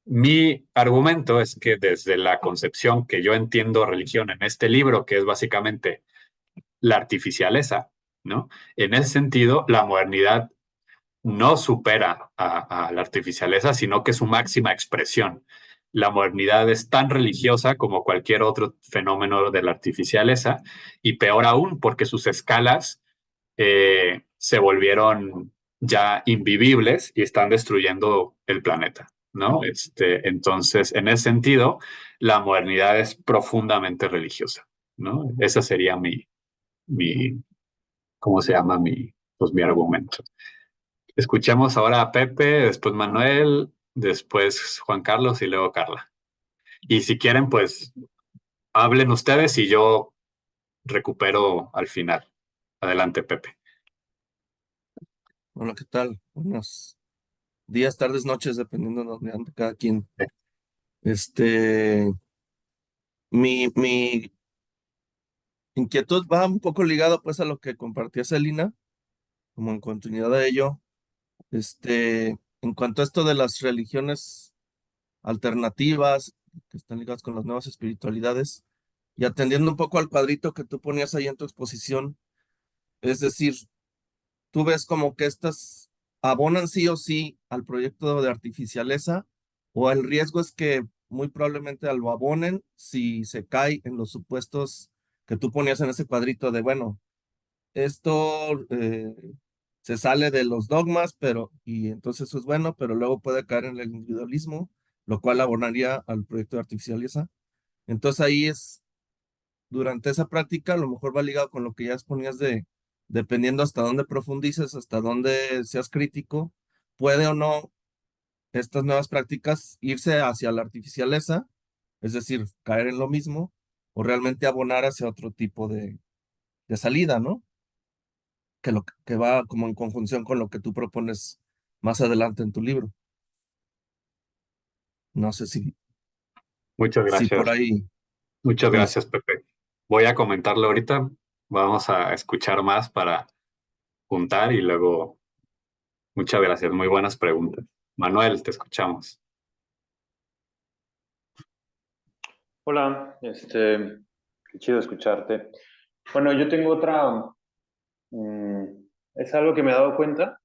Mi argumento es que desde la concepción que yo entiendo religión en este libro, que es básicamente la artificialeza, ¿no? En ese sentido, la modernidad no supera a la artificialeza, sino que es su máxima expresión. La modernidad es tan religiosa como cualquier otro fenómeno de la artificialeza, y peor aún, porque sus escalas se volvieron ya invivibles y están destruyendo el planeta, ¿no? Entonces, en ese sentido, la modernidad es profundamente religiosa, ¿no? Esa sería mi ¿cómo se llama? Pues mi argumento. Escuchemos ahora a Pepe, después Manuel, después Juan Carlos y luego Carla. Y si quieren, pues hablen ustedes y yo recupero al final. Adelante, Pepe. Hola, ¿qué tal? Buenos días, tardes, noches, dependiendo de donde ande cada quien. Este, mi inquietud va un poco ligado pues a lo que compartía Celina, como en continuidad de ello. En cuanto a esto de las religiones alternativas que están ligadas con las nuevas espiritualidades, y atendiendo un poco al cuadrito que tú ponías ahí en tu exposición, es decir, tú ves como que estas abonan sí o sí al proyecto de artificialeza, o el riesgo es que muy probablemente lo abonen si se cae en los supuestos que tú ponías en ese cuadrito de, bueno, esto se sale de los dogmas, y entonces eso es bueno, pero luego puede caer en el individualismo, lo cual abonaría al proyecto de artificialeza. Entonces ahí es durante esa práctica, a lo mejor va ligado con lo que ya exponías de, dependiendo hasta dónde profundices, hasta dónde seas crítico, puede o no estas nuevas prácticas irse hacia la artificialeza, es decir, caer en lo mismo, o realmente abonar hacia otro tipo de salida, ¿no? Que va como en conjunción con lo que tú propones más adelante en tu libro. No sé Muchas si por gracias. ahí, Muchas sí. gracias, Pepe. Voy a comentarlo ahorita. Vamos a escuchar más para juntar y luego, muchas gracias. Muy buenas preguntas. Manuel, te escuchamos. Hola, qué chido escucharte. Bueno, yo tengo mm, es algo que me he dado cuenta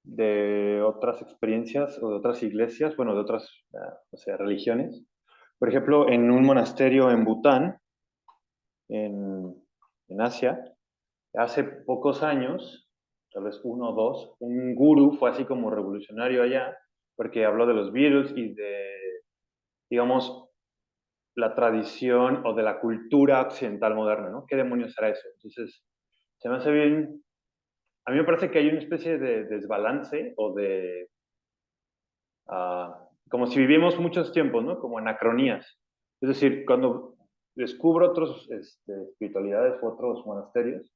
de otras experiencias o de otras iglesias, bueno, de otras, o sea, religiones. Por ejemplo, en un monasterio en Bután, en, en Asia, hace pocos años, tal vez uno o dos, un gurú fue así como revolucionario allá, porque habló de los Beatles y de, digamos, la tradición o de la cultura occidental moderna, ¿no? ¿Qué demonios será eso? Entonces, se me hace bien, a mí me parece que hay una especie de desbalance o de, como si vivimos muchos tiempos, ¿no? Como anacronías. Es decir, cuando descubro otras espiritualidades u otros monasterios,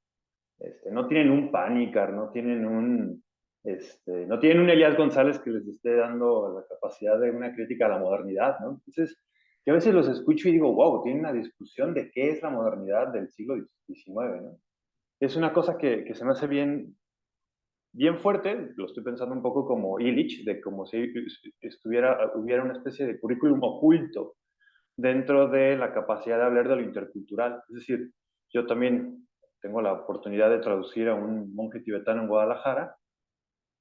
no tienen un Panicar, no tienen un Elías González que les esté dando la capacidad de una crítica a la modernidad, ¿no? Entonces, yo a veces los escucho y digo, wow, tienen una discusión de qué es la modernidad del siglo XIX, ¿no? Es una cosa que se me hace bien, bien fuerte, lo estoy pensando un poco como Illich, de como si hubiera una especie de currículum oculto dentro de la capacidad de hablar de lo intercultural. Es decir, yo también tengo la oportunidad de traducir a un monje tibetano en Guadalajara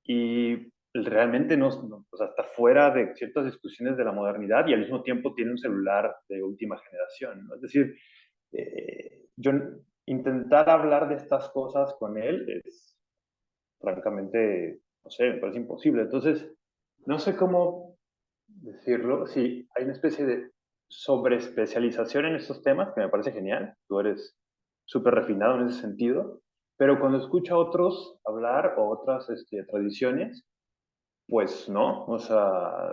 y realmente o sea, está fuera de ciertas discusiones de la modernidad y al mismo tiempo tiene un celular de última generación, ¿no? Es decir, yo intentar hablar de estas cosas con él es francamente, no sé, me parece imposible. Entonces, no sé cómo decirlo, sí, hay una especie de sobreespecialización en estos temas que me parece genial. Tú eres súper refinado en ese sentido, pero cuando escucho a otros hablar o otras tradiciones, pues no, o sea,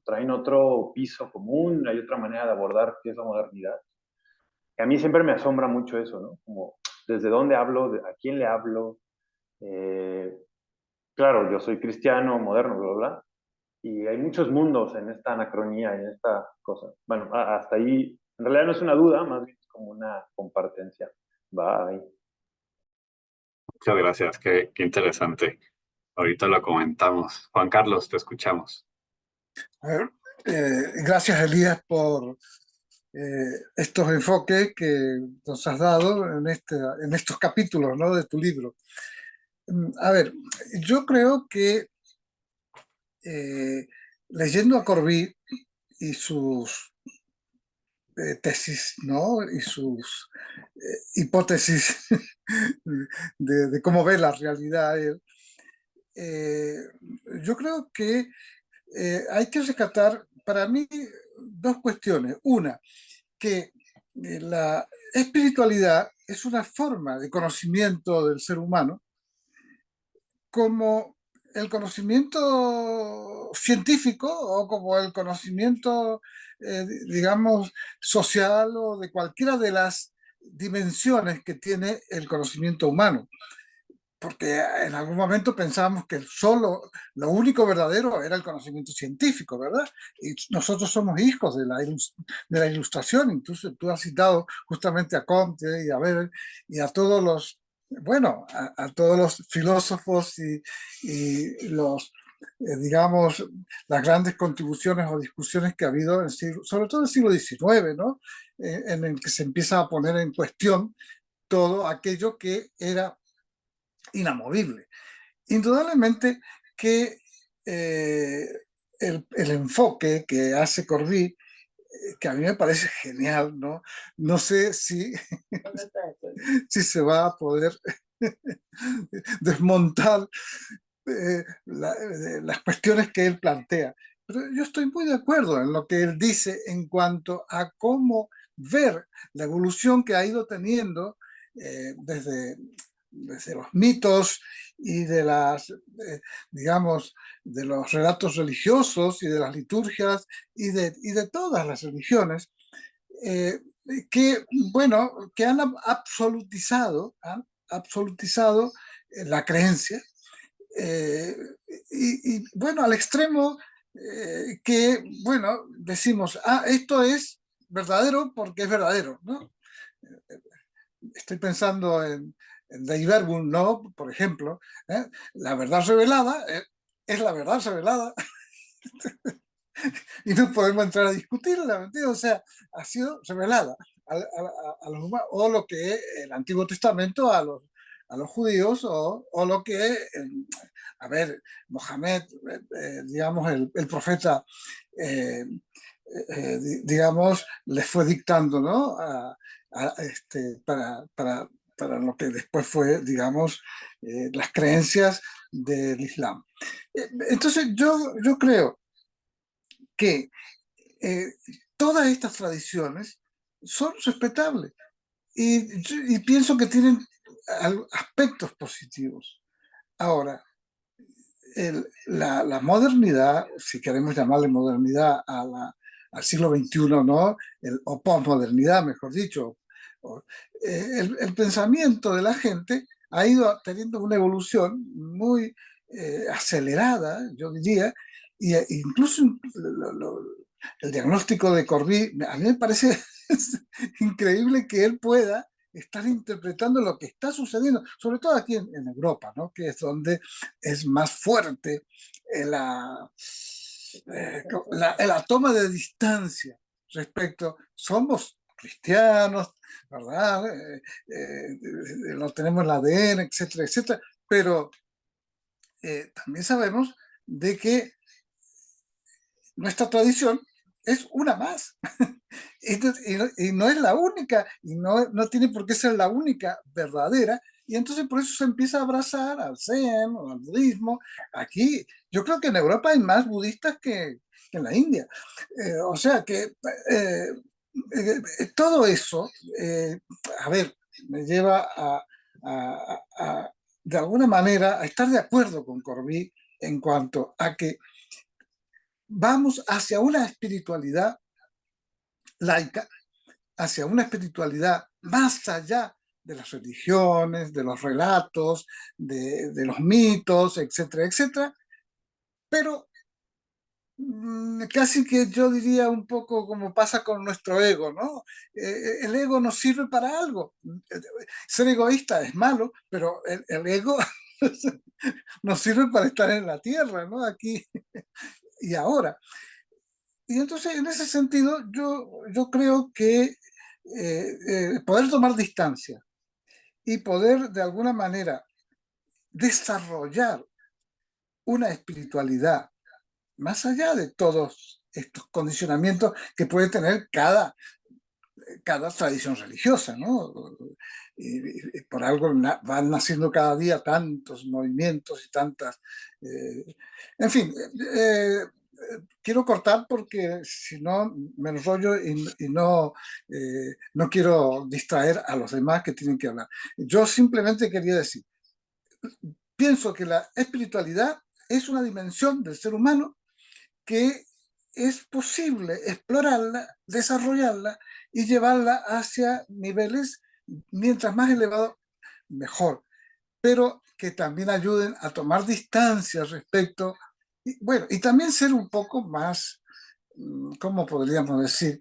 traen otro piso común, hay otra manera de abordar qué es la modernidad. Y a mí siempre me asombra mucho eso, ¿no? Como desde dónde hablo, a quién le hablo. Eh, claro, yo soy cristiano, moderno, bla, bla, bla, y hay muchos mundos en esta anacronía y en esta cosa. Bueno, hasta ahí, en realidad no es una duda, más bien es como una compartencia. Bye. Muchas gracias, qué interesante. Ahorita lo comentamos. Juan Carlos, te escuchamos. A ver, gracias, Elías, por estos enfoques que nos has dado en estos capítulos, ¿no?, de tu libro. A ver, yo creo que leyendo a Corbí y sus tesis, ¿no?, y sus hipótesis de cómo ve la realidad él, yo creo que hay que rescatar para mí dos cuestiones. Una, que la espiritualidad es una forma de conocimiento del ser humano, como el conocimiento científico o como el conocimiento, digamos, social o de cualquiera de las dimensiones que tiene el conocimiento humano. Porque en algún momento pensábamos que lo único verdadero era el conocimiento científico, ¿verdad? Y nosotros somos hijos de la Ilustración. Entonces tú has citado justamente a Comte y a Weber y a todos los, bueno, a todos los filósofos y los, digamos, las grandes contribuciones o discusiones que ha habido, sobre todo en el siglo XIX, ¿no? En el que se empieza a poner en cuestión todo aquello que era inamovible. Indudablemente que eh, el enfoque que hace Corbí, que a mí me parece genial, ¿no? No sé si se va a poder desmontar las cuestiones que él plantea. Pero yo estoy muy de acuerdo en lo que él dice en cuanto a cómo ver la evolución que ha ido teniendo desde los mitos y digamos, de los relatos religiosos y de las liturgias y de todas las religiones, eh, que, bueno, que han absolutizado la creencia, eh, bueno, al extremo que, bueno, decimos, esto es verdadero porque es verdadero, ¿no? Estoy pensando en Dei Verbum, ¿no? Por ejemplo, la verdad revelada es la verdad revelada. y no podemos entrar a discutirla, ¿me entiendes? O sea, ha sido revelada a los humanos, o lo que es el Antiguo Testamento a los judíos, o lo que, a ver, Mohamed, digamos, el profeta, digamos, les fue dictando, ¿no? Para lo que después fue, digamos, las creencias del Islam. Entonces, yo creo que eh, todas estas tradiciones son respetables y pienso que tienen aspectos positivos. Ahora, la modernidad, si queremos llamarle modernidad al siglo XXI, ¿no? O posmodernidad, mejor dicho, el pensamiento de la gente ha ido teniendo una evolución muy acelerada, yo diría, incluso el diagnóstico de Corby, a mí me parece increíble que él pueda estar interpretando lo que está sucediendo, sobre todo aquí en Europa, ¿no? Que es donde es más fuerte la toma de distancia respecto, somos cristianos, ¿verdad? Lo tenemos en el ADN, etcétera, etcétera, pero también sabemos de que nuestra tradición es una más. Y no es la única, y no tiene por qué ser la única verdadera, y entonces por eso se empieza a abrazar al Zen o al budismo. Aquí, yo creo que en Europa hay más budistas que en la India. O sea que todo eso, a ver, me lleva de alguna manera, a estar de acuerdo con Corbí en cuanto a que vamos hacia una espiritualidad laica, hacia una espiritualidad más allá de las religiones, de los relatos, de los mitos, etcétera, etcétera, pero casi que yo diría un poco como pasa con nuestro ego, ¿no? El ego nos sirve para algo. Ser egoísta es malo, pero el ego nos sirve para estar en la tierra, ¿no? Aquí y ahora. Y entonces, en ese sentido, yo creo que poder tomar distancia y poder de alguna manera desarrollar una espiritualidad más allá de todos estos condicionamientos que puede tener cada tradición religiosa, ¿no? Y por algo van naciendo cada día tantos movimientos y tantas... en fin, quiero cortar porque si no me enrollo y no quiero distraer a los demás que tienen que hablar. Yo simplemente quería decir, pienso que la espiritualidad es una dimensión del ser humano que es posible explorarla, desarrollarla y llevarla hacia niveles mientras más elevados, mejor, pero que también ayuden a tomar distancia respecto, y, bueno, y también ser un poco más, ¿cómo podríamos decir?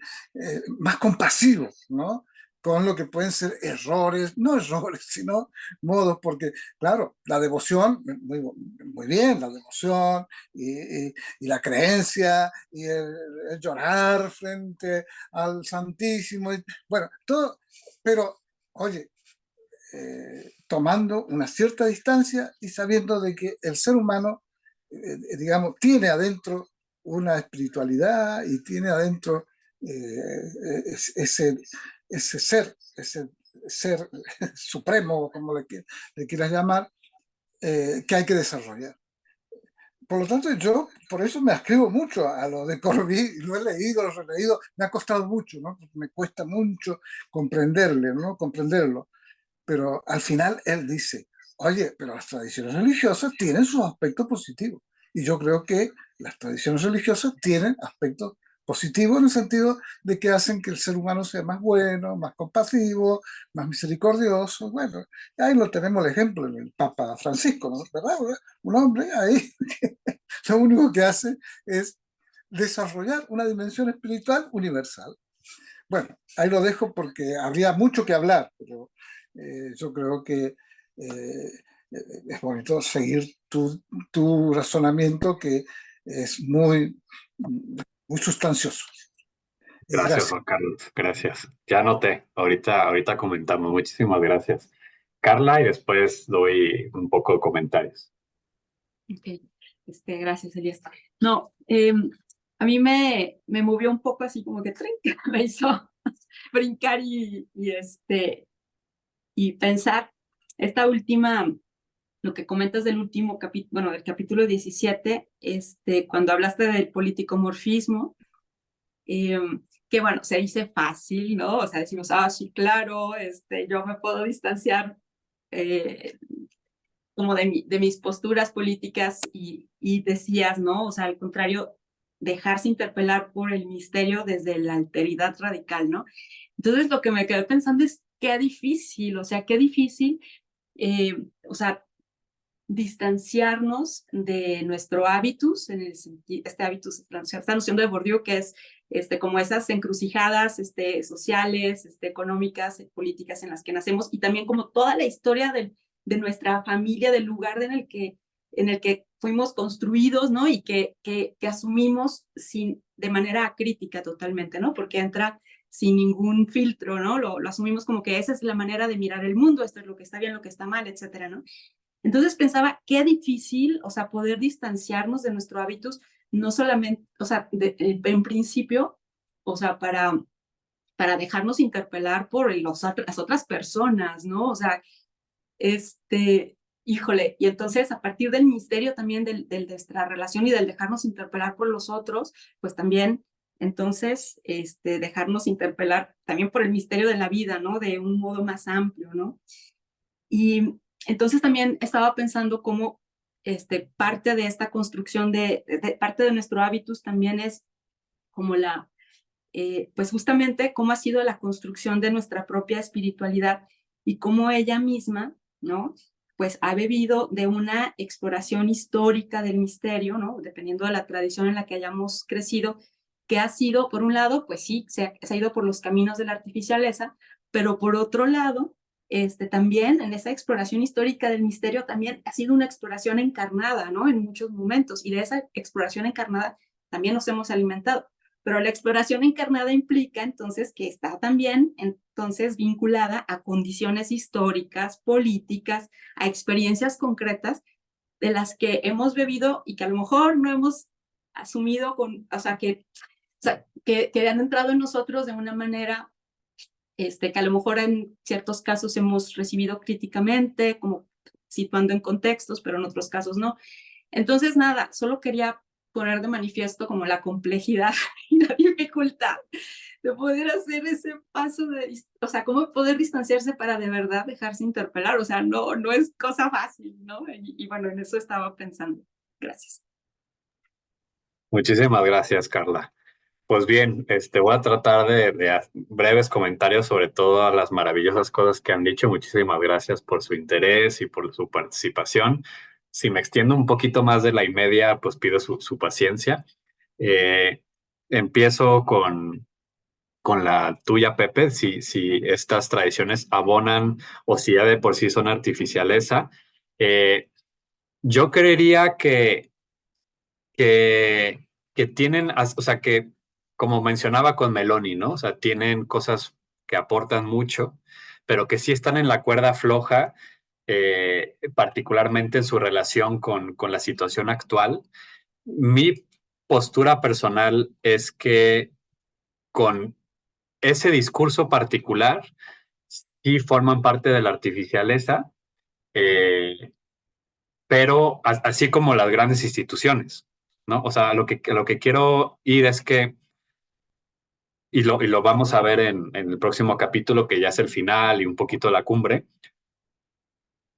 Más compasivos, ¿no? Con lo que pueden ser errores, no errores, sino modos, porque, claro, la devoción, muy bien, la devoción y la creencia y el llorar frente al Santísimo, bueno, todo, pero, oye, tomando una cierta distancia y sabiendo de que el ser humano, digamos, tiene adentro una espiritualidad y tiene adentro ese, ese ser supremo, como le quieras llamar, que hay que desarrollar. Por lo tanto, yo por eso me ascribo mucho a lo de Corbí, lo he leído, lo he releído, me ha costado mucho, ¿no? Porque me cuesta mucho comprenderle, ¿no? Comprenderlo. Pero al final él dice, oye, pero las tradiciones religiosas tienen sus aspectos positivos. Y yo creo que las tradiciones religiosas tienen aspectos positivos en el sentido de que hacen que el ser humano sea más bueno, más compasivo, más misericordioso. Bueno, ahí lo tenemos el ejemplo en el Papa Francisco, ¿no? ¿Verdad? Un hombre ahí que lo único que hace es desarrollar una dimensión espiritual universal. Bueno, ahí lo dejo porque habría mucho que hablar, pero yo creo que es bonito seguir tu razonamiento que es muy muy sustancioso. Gracias, Gracias. Juan Carlos. Gracias. Ya anoté. Ahorita comentamos. Muchísimas gracias. Carla, y después doy un poco de comentarios. Ok, gracias, Elías. No, a mí me movió un poco así como que trinca, me hizo brincar y pensar esta última, lo que comentas del último capítulo, bueno, del capítulo 17, cuando hablaste del politicomorfismo, que bueno, se dice fácil, ¿no? O sea, decimos, sí, claro, yo me puedo distanciar como de mis posturas políticas y decías, ¿no? O sea, al contrario, dejarse interpelar por el misterio desde la alteridad radical, ¿no? Entonces, lo que me quedé pensando es qué difícil, o sea, qué difícil, o sea, distanciarnos de nuestro hábitus, en el este hábitus, esta noción de Bourdieu, que es como esas encrucijadas sociales, económicas, políticas en las que nacemos, y también como toda la historia de nuestra familia, del lugar en el que fuimos construidos, ¿no? Y que asumimos de manera crítica totalmente, ¿no? Porque entra sin ningún filtro, ¿no? Lo asumimos como que esa es la manera de mirar el mundo, esto es lo que está bien, lo que está mal, etcétera, ¿no? Entonces pensaba, qué difícil, o sea, poder distanciarnos de nuestro hábitos, no solamente, o sea, en principio, o sea, para dejarnos interpelar por las otras personas, ¿no? O sea, híjole, y entonces a partir del misterio también de nuestra relación y del dejarnos interpelar por los otros, pues también, entonces, dejarnos interpelar también por el misterio de la vida, ¿no? De un modo más amplio, ¿no? Y entonces también estaba pensando cómo parte de esta construcción parte de nuestro hábitus también es como pues justamente cómo ha sido la construcción de nuestra propia espiritualidad y cómo ella misma, ¿no? Pues ha bebido de una exploración histórica del misterio, ¿no? Dependiendo de la tradición en la que hayamos crecido, que ha sido, por un lado, pues sí, se ha ido por los caminos de la artificialeza, pero por otro lado, también en esa exploración histórica del misterio también ha sido una exploración encarnada, ¿no? En muchos momentos, y de esa exploración encarnada también nos hemos alimentado. Pero la exploración encarnada implica entonces que está también entonces vinculada a condiciones históricas, políticas, a experiencias concretas de las que hemos bebido y que a lo mejor no hemos asumido o sea, que han entrado en nosotros de una manera que a lo mejor en ciertos casos hemos recibido críticamente, como situando en contextos, pero en otros casos no. Entonces, nada, solo quería poner de manifiesto como la complejidad y la dificultad de poder hacer ese paso o sea, cómo poder distanciarse para de verdad dejarse interpelar, o sea, no es cosa fácil, ¿no? Y bueno, en eso estaba pensando. Gracias. Muchísimas gracias, Carla. Pues bien, voy a tratar de breves comentarios sobre todas las maravillosas cosas que han dicho. Muchísimas gracias por su interés y por su participación. Si me extiendo un poquito más de la y media, pues pido su paciencia. Empiezo con la tuya, Pepe, si estas tradiciones abonan o si ya de por sí son artificialeza. Yo creería que tienen, o sea, que como mencionaba con Meloni, ¿no? O sea, tienen cosas que aportan mucho, pero que sí están en la cuerda floja, particularmente en su relación con la situación actual. Mi postura personal es que con ese discurso particular sí forman parte de la artificialeza, eh, pero así como las grandes instituciones, ¿no? O sea, lo que quiero ir es que, y lo vamos a ver en el próximo capítulo, que ya es el final y un poquito la cumbre,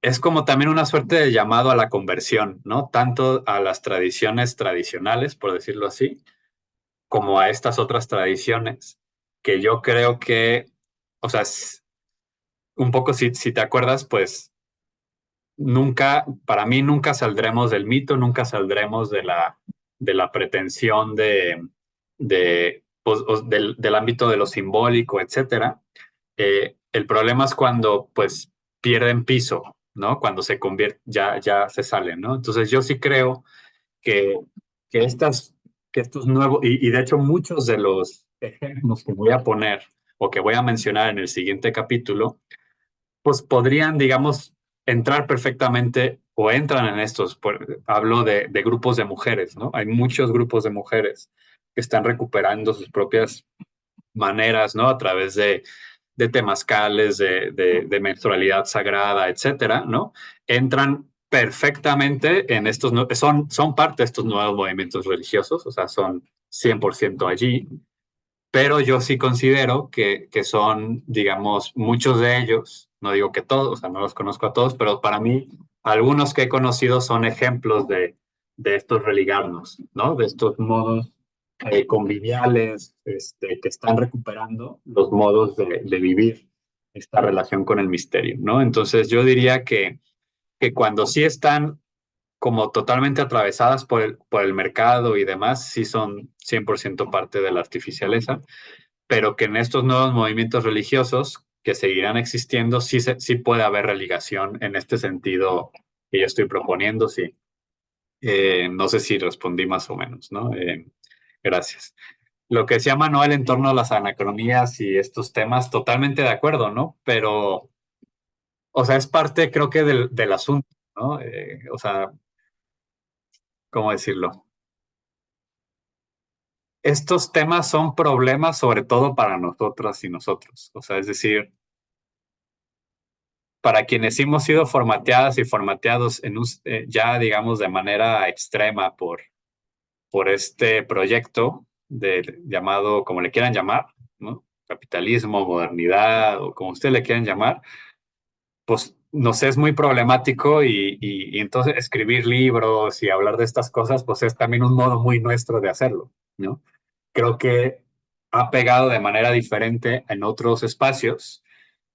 es como también una suerte de llamado a la conversión, ¿no? Tanto a las tradiciones tradicionales, por decirlo así, como a estas otras tradiciones, que yo creo que, o sea, un poco si te acuerdas, pues nunca, para mí nunca saldremos del mito, nunca saldremos de la pretensión pues, del ámbito de lo simbólico, etcétera. El problema es cuando pues pierden piso, ¿no? Cuando se convierte, ya se salen, ¿no? Entonces yo sí creo que, que estas, que estos nuevos, y de hecho muchos de los ejemplos que voy a poner o que voy a mencionar en el siguiente capítulo, pues podrían, digamos, entrar perfectamente o entran en estos. Hablo de grupos de mujeres, ¿no? Hay muchos grupos de mujeres que están recuperando sus propias maneras, ¿no? A través de temazcales, de menstrualidad sagrada, etcétera, ¿no? Entran perfectamente en estos, son parte de estos nuevos movimientos religiosos, o sea, son 100% allí, pero yo sí considero que son, digamos, muchos de ellos, no digo que todos, o sea, no los conozco a todos, pero para mí, algunos que he conocido son ejemplos de estos religarnos, ¿no? De estos modos conviviales, que están recuperando los modos de vivir esta relación con el misterio, ¿no? Entonces yo diría que cuando sí están como totalmente atravesadas por el mercado y demás, sí son 100% parte de la artificialeza, pero que en estos nuevos movimientos religiosos que seguirán existiendo, sí puede haber religación en este sentido que yo estoy proponiendo, sí. No sé si respondí más o menos, ¿no? Gracias. Lo que decía Manuel en torno a las anacronías y estos temas, totalmente de acuerdo, ¿no? Pero, o sea, es parte, creo que, del asunto, ¿no? O sea, ¿cómo decirlo? Estos temas son problemas sobre todo para nosotras y nosotros. O sea, es decir, para quienes hemos sido formateadas y formateados ya, digamos, de manera extrema por este proyecto llamado, como le quieran llamar, ¿no? Capitalismo, modernidad o como ustedes le quieran llamar, pues nos es muy problemático y entonces escribir libros y hablar de estas cosas, pues es también un modo muy nuestro de hacerlo, ¿no? Creo que ha pegado de manera diferente en otros espacios.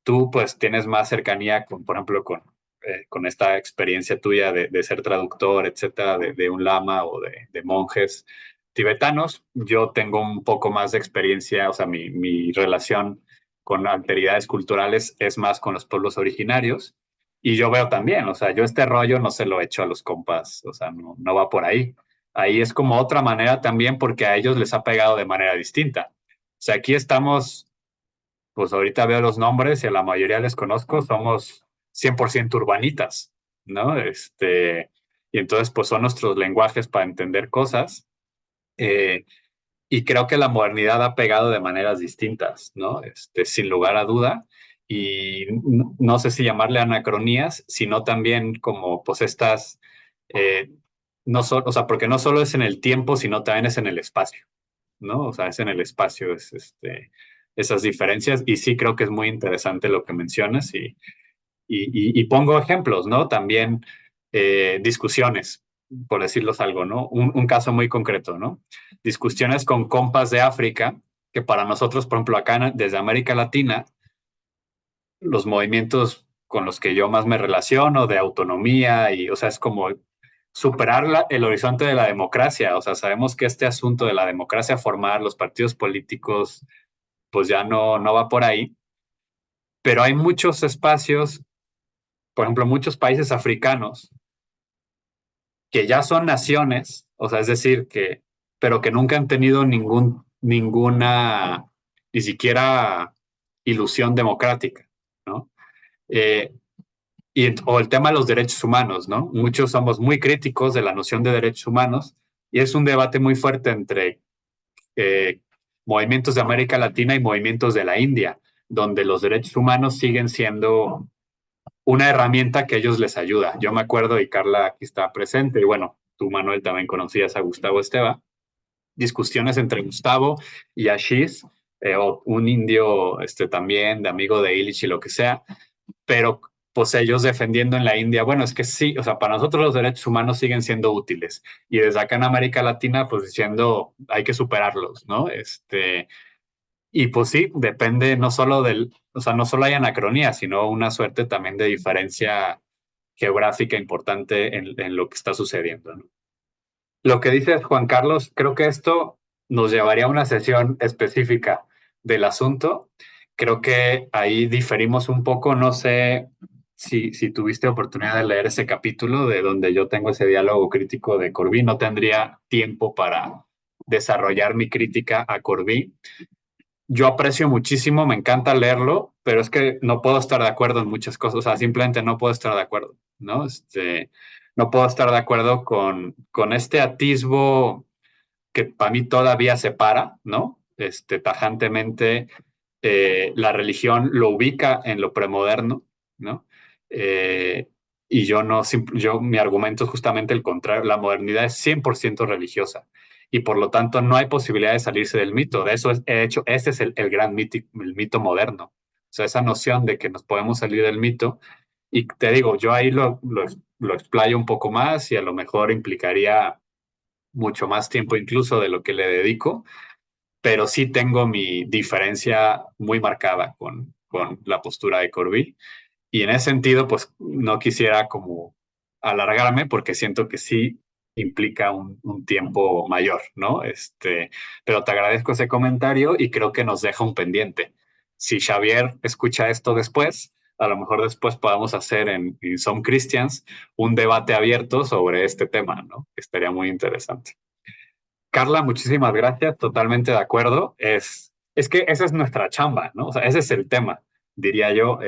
Tú pues tienes más cercanía con, por ejemplo, con esta experiencia tuya de ser traductor, etcétera, de un lama o de monjes tibetanos. Yo tengo un poco más de experiencia, o sea, mi relación con alteridades culturales es más con los pueblos originarios. Y yo veo también, o sea, yo este rollo no se lo echo a los compas, o sea, no va por ahí. Ahí es como otra manera también porque a ellos les ha pegado de manera distinta. O sea, aquí estamos, pues ahorita veo los nombres y a la mayoría les conozco, somos 100% urbanitas, ¿no? Y entonces, pues son nuestros lenguajes para entender cosas. eh, y creo que la modernidad ha pegado de maneras distintas, ¿no? Sin lugar a duda. Y no sé si llamarle anacronías, sino también como, pues estas, eh, no o sea, porque no solo es en el tiempo, sino también es en el espacio, ¿no? O sea, es en el espacio, esas diferencias. Y sí creo que es muy interesante lo que mencionas y pongo ejemplos, ¿no? También discusiones, por decirlos algo, ¿no? Un caso muy concreto, ¿no? Discusiones con compas de África, que para nosotros, por ejemplo, acá desde América Latina, los movimientos con los que yo más me relaciono, de autonomía, y, o sea, es como superar el horizonte de la democracia. O sea, sabemos que este asunto de la democracia formar, los partidos políticos, pues ya no va por ahí. Pero hay muchos espacios, por ejemplo, muchos países africanos que ya son naciones, o sea, es decir, pero que nunca han tenido ninguna, ni siquiera ilusión democrática, ¿no? Eh, o el tema de los derechos humanos, ¿no? Muchos somos muy críticos de la noción de derechos humanos y es un debate muy fuerte entre eh, movimientos de América Latina y movimientos de la India, donde los derechos humanos siguen siendo una herramienta que a ellos les ayuda. Yo me acuerdo, y Carla aquí está presente, y bueno, tú, Manuel, también conocías a Gustavo Esteva, discusiones entre Gustavo y Ashish, o un indio también, de amigo de Illich y lo que sea, pero pues ellos defendiendo en la India, bueno, es que sí, o sea, para nosotros los derechos humanos siguen siendo útiles, y desde acá en América Latina, pues diciendo, hay que superarlos, ¿no? Y pues sí, depende no solo o sea, no solo hay anacronía, sino una suerte también de diferencia geográfica importante en lo que está sucediendo, ¿no? Lo que dice Juan Carlos, creo que esto nos llevaría a una sesión específica del asunto. Creo que ahí diferimos un poco. No sé si tuviste oportunidad de leer ese capítulo de donde yo tengo ese diálogo crítico de Corbyn. No tendría tiempo desarrollar mi crítica a Corbí. Yo aprecio muchísimo, me encanta leerlo, pero es que no puedo estar de acuerdo en muchas cosas, o sea, simplemente no puedo estar de acuerdo, ¿no? No puedo estar de acuerdo con este atisbo que para mí todavía separa, ¿no? Tajantemente, la religión lo ubica en lo premoderno, ¿no? Eh, y yo no, mi argumento es justamente el contrario, la modernidad es 100% religiosa y por lo tanto no hay posibilidad de salirse del mito. De eso he hecho, ese es el gran el mito moderno. O sea, esa noción de que nos podemos salir del mito. Y te digo, yo ahí lo explayo un poco más y a lo mejor implicaría mucho más tiempo incluso de lo que le dedico, pero sí tengo mi diferencia muy marcada con la postura de Corbí. Y en ese sentido, pues no quisiera como alargarme porque siento que sí implica un tiempo mayor, ¿no? Pero te agradezco ese comentario y creo que nos deja un pendiente. Si Xavier escucha esto después, a lo mejor después podamos hacer en Some Christians un debate abierto sobre este tema, ¿no? Que estaría muy interesante. Carla, muchísimas gracias, totalmente de acuerdo. Es que esa es nuestra chamba, ¿no? O sea, ese es el tema, diría yo.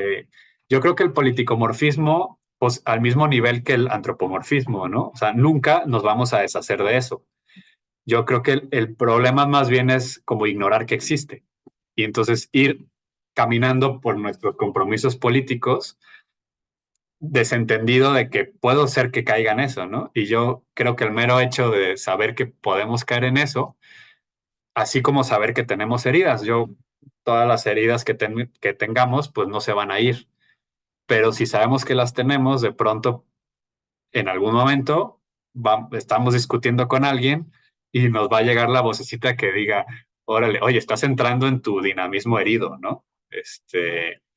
Yo creo que el politicomorfismo, pues al mismo nivel que el antropomorfismo, ¿no? O sea, nunca nos vamos a deshacer de eso. Yo creo que el problema más bien es como ignorar que existe y entonces ir caminando por nuestros compromisos políticos desentendido de que puedo ser que caiga en eso, ¿no? Y yo creo que el mero hecho de saber que podemos caer en eso, así como saber que tenemos heridas. Todas las heridas que tengamos, pues no se van a ir. Pero si sabemos que las tenemos, de pronto, en algún momento, estamos discutiendo con alguien y nos va a llegar la vocecita que diga, órale, oye, estás entrando en tu dinamismo herido, ¿no?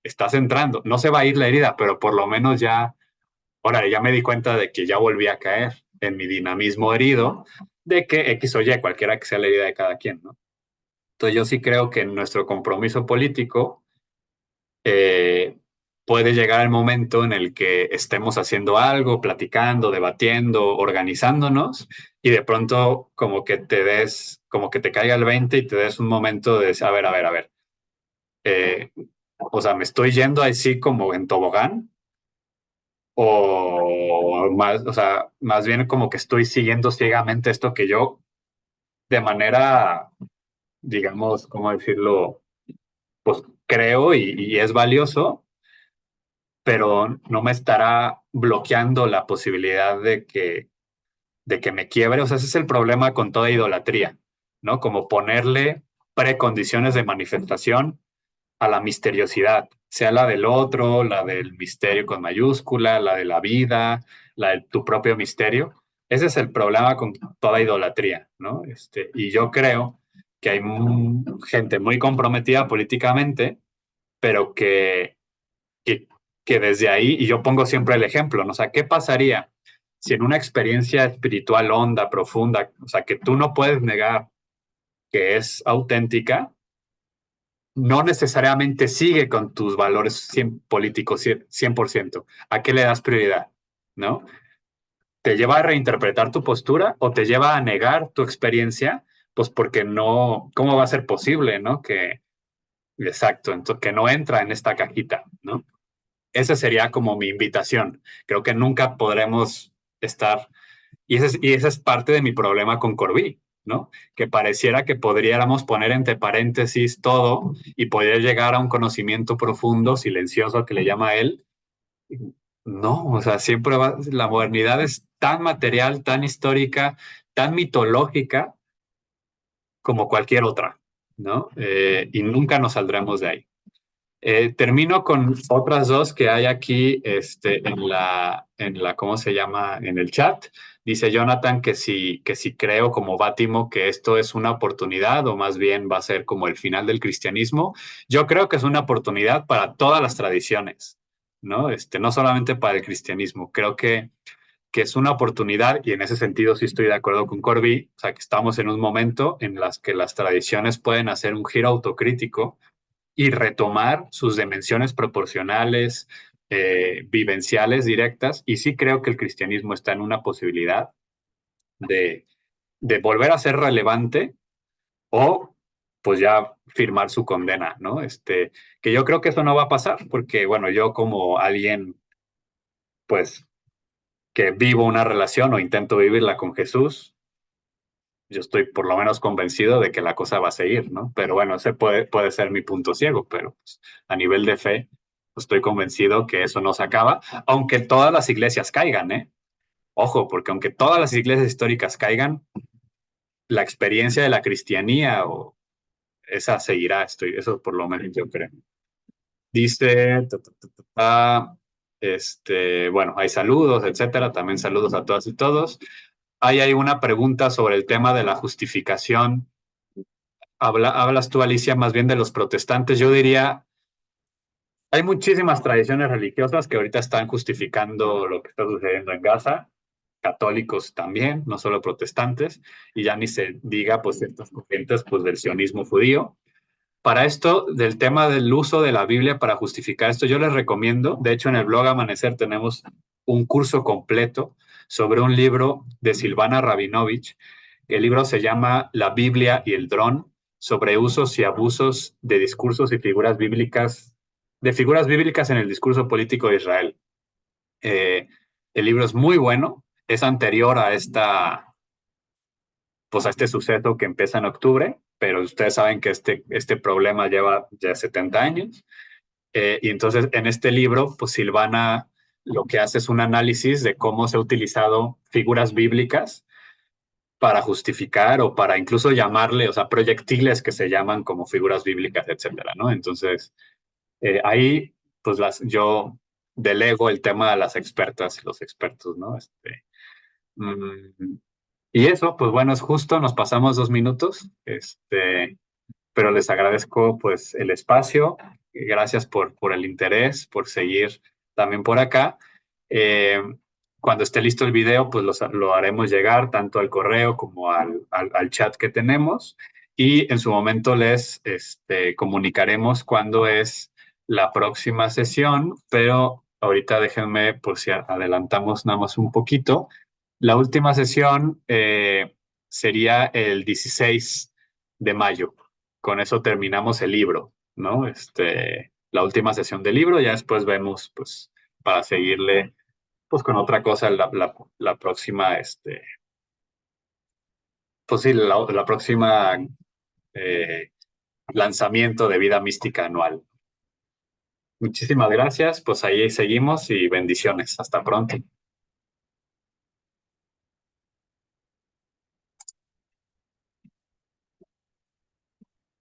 Estás entrando. No se va a ir la herida, pero por lo menos ya, órale, ya me di cuenta de que ya volví a caer en mi dinamismo herido, de que X o Y, cualquiera que sea la herida de cada quien, ¿no? Entonces yo sí creo que en nuestro compromiso político puede llegar el momento en el que estemos haciendo algo, platicando, debatiendo, organizándonos y de pronto como que te caiga el 20 y te des un momento de decir, a ver, o sea, me estoy yendo así como en tobogán o más, o sea, más bien como que estoy siguiendo ciegamente esto que yo de manera, digamos, ¿cómo decirlo? Pues creo y es valioso, pero no me estará bloqueando la posibilidad de que me quiebre. O sea, ese es el problema con toda idolatría, ¿no? Como ponerle precondiciones de manifestación a la misteriosidad, sea la del otro, la del misterio con mayúscula, la de la vida, la de tu propio misterio. Ese es el problema con toda idolatría, ¿no? Y yo creo que hay gente muy comprometida políticamente, pero que, que desde ahí, y yo pongo siempre el ejemplo, ¿no? O sea, ¿qué pasaría si en una experiencia espiritual honda, profunda, o sea, que tú no puedes negar que es auténtica, no necesariamente sigue con tus valores políticos 100%? ¿A qué le das prioridad? ¿No? ¿Te lleva a reinterpretar tu postura o te lleva a negar tu experiencia? Pues porque no, ¿cómo va a ser posible, no? Exacto, entonces, que no entra en esta cajita, ¿no? Esa sería como mi invitación. Creo que nunca podremos estar, y ese es parte de mi problema con Corbí, ¿no? Que pareciera que podríamos poner entre paréntesis todo y poder llegar a un conocimiento profundo, silencioso, que le llama él. No, o sea, la modernidad es tan material, tan histórica, tan mitológica como cualquier otra, ¿no? Y nunca nos saldremos de ahí. Termino con otras dos que hay aquí ¿cómo se llama? En el chat. Dice Jonathan que si creo como Bátimo que esto es una oportunidad o más bien va a ser como el final del cristianismo. Yo creo que es una oportunidad para todas las tradiciones, ¿no? No solamente para el cristianismo. Creo que es una oportunidad y en ese sentido sí estoy de acuerdo con Corbí, o sea, que estamos en un momento en las que las tradiciones pueden hacer un giro autocrítico y retomar sus dimensiones proporcionales, vivenciales, directas. Y sí creo que el cristianismo está en una posibilidad de, de volver a ser relevante o pues ya firmar su condena, ¿no? Que yo creo que eso no va a pasar porque, bueno, yo como alguien, pues, que vivo una relación o intento vivirla con Jesús, yo estoy por lo menos convencido de que la cosa va a seguir, ¿no? Pero bueno, ese puede ser mi punto ciego, pero pues, a nivel de fe, pues, estoy convencido que eso no se acaba, aunque todas las iglesias caigan, ¿eh? Ojo, porque aunque todas las iglesias históricas caigan, la experiencia de la cristianía o esa seguirá, eso por lo menos yo creo. Dice, bueno, hay saludos, etcétera, también saludos a todas y todos. Hay una pregunta sobre el tema de la justificación. Hablas tú, Alicia, más bien de los protestantes. Yo diría, hay muchísimas tradiciones religiosas que ahorita están justificando lo que está sucediendo en Gaza, católicos también, no solo protestantes, y ya ni se diga, pues, ciertas corrientes, pues, del sionismo judío. Para esto, del tema del uso de la Biblia para justificar esto, yo les recomiendo, de hecho en el blog Amanecer tenemos un curso completo sobre un libro de Silvana Rabinovich. El libro se llama La Biblia y el dron, sobre usos y abusos de discursos y figuras bíblicas, de figuras bíblicas en el discurso político de Israel. El libro es muy bueno, es anterior a pues a este suceso que empieza en octubre, pero ustedes saben que este problema lleva ya 70 años. Y entonces en este libro, pues Silvana lo que hace es un análisis de cómo se ha utilizado figuras bíblicas para justificar o para incluso llamarle, o sea, proyectiles que se llaman como figuras bíblicas, etcétera, ¿no? Entonces, ahí, pues yo delego el tema a las expertas y los expertos, ¿no? Mm, y eso, pues bueno, es justo, nos pasamos 2 minutos, pero les agradezco pues el espacio, gracias por el interés, por seguir también por acá. Eh, Cuando esté listo el video, pues lo haremos llegar tanto al correo como al chat que tenemos y en su momento les comunicaremos cuándo es la próxima sesión, pero ahorita déjenme, por si adelantamos nada más un poquito. La última sesión sería el 16 de mayo. Con eso terminamos el libro, ¿no? La última sesión del libro, ya después vemos, pues, para seguirle, pues, con otra cosa la próxima, pues sí, la próxima lanzamiento de Vida Mística anual. Muchísimas gracias, pues ahí seguimos y bendiciones. Hasta pronto.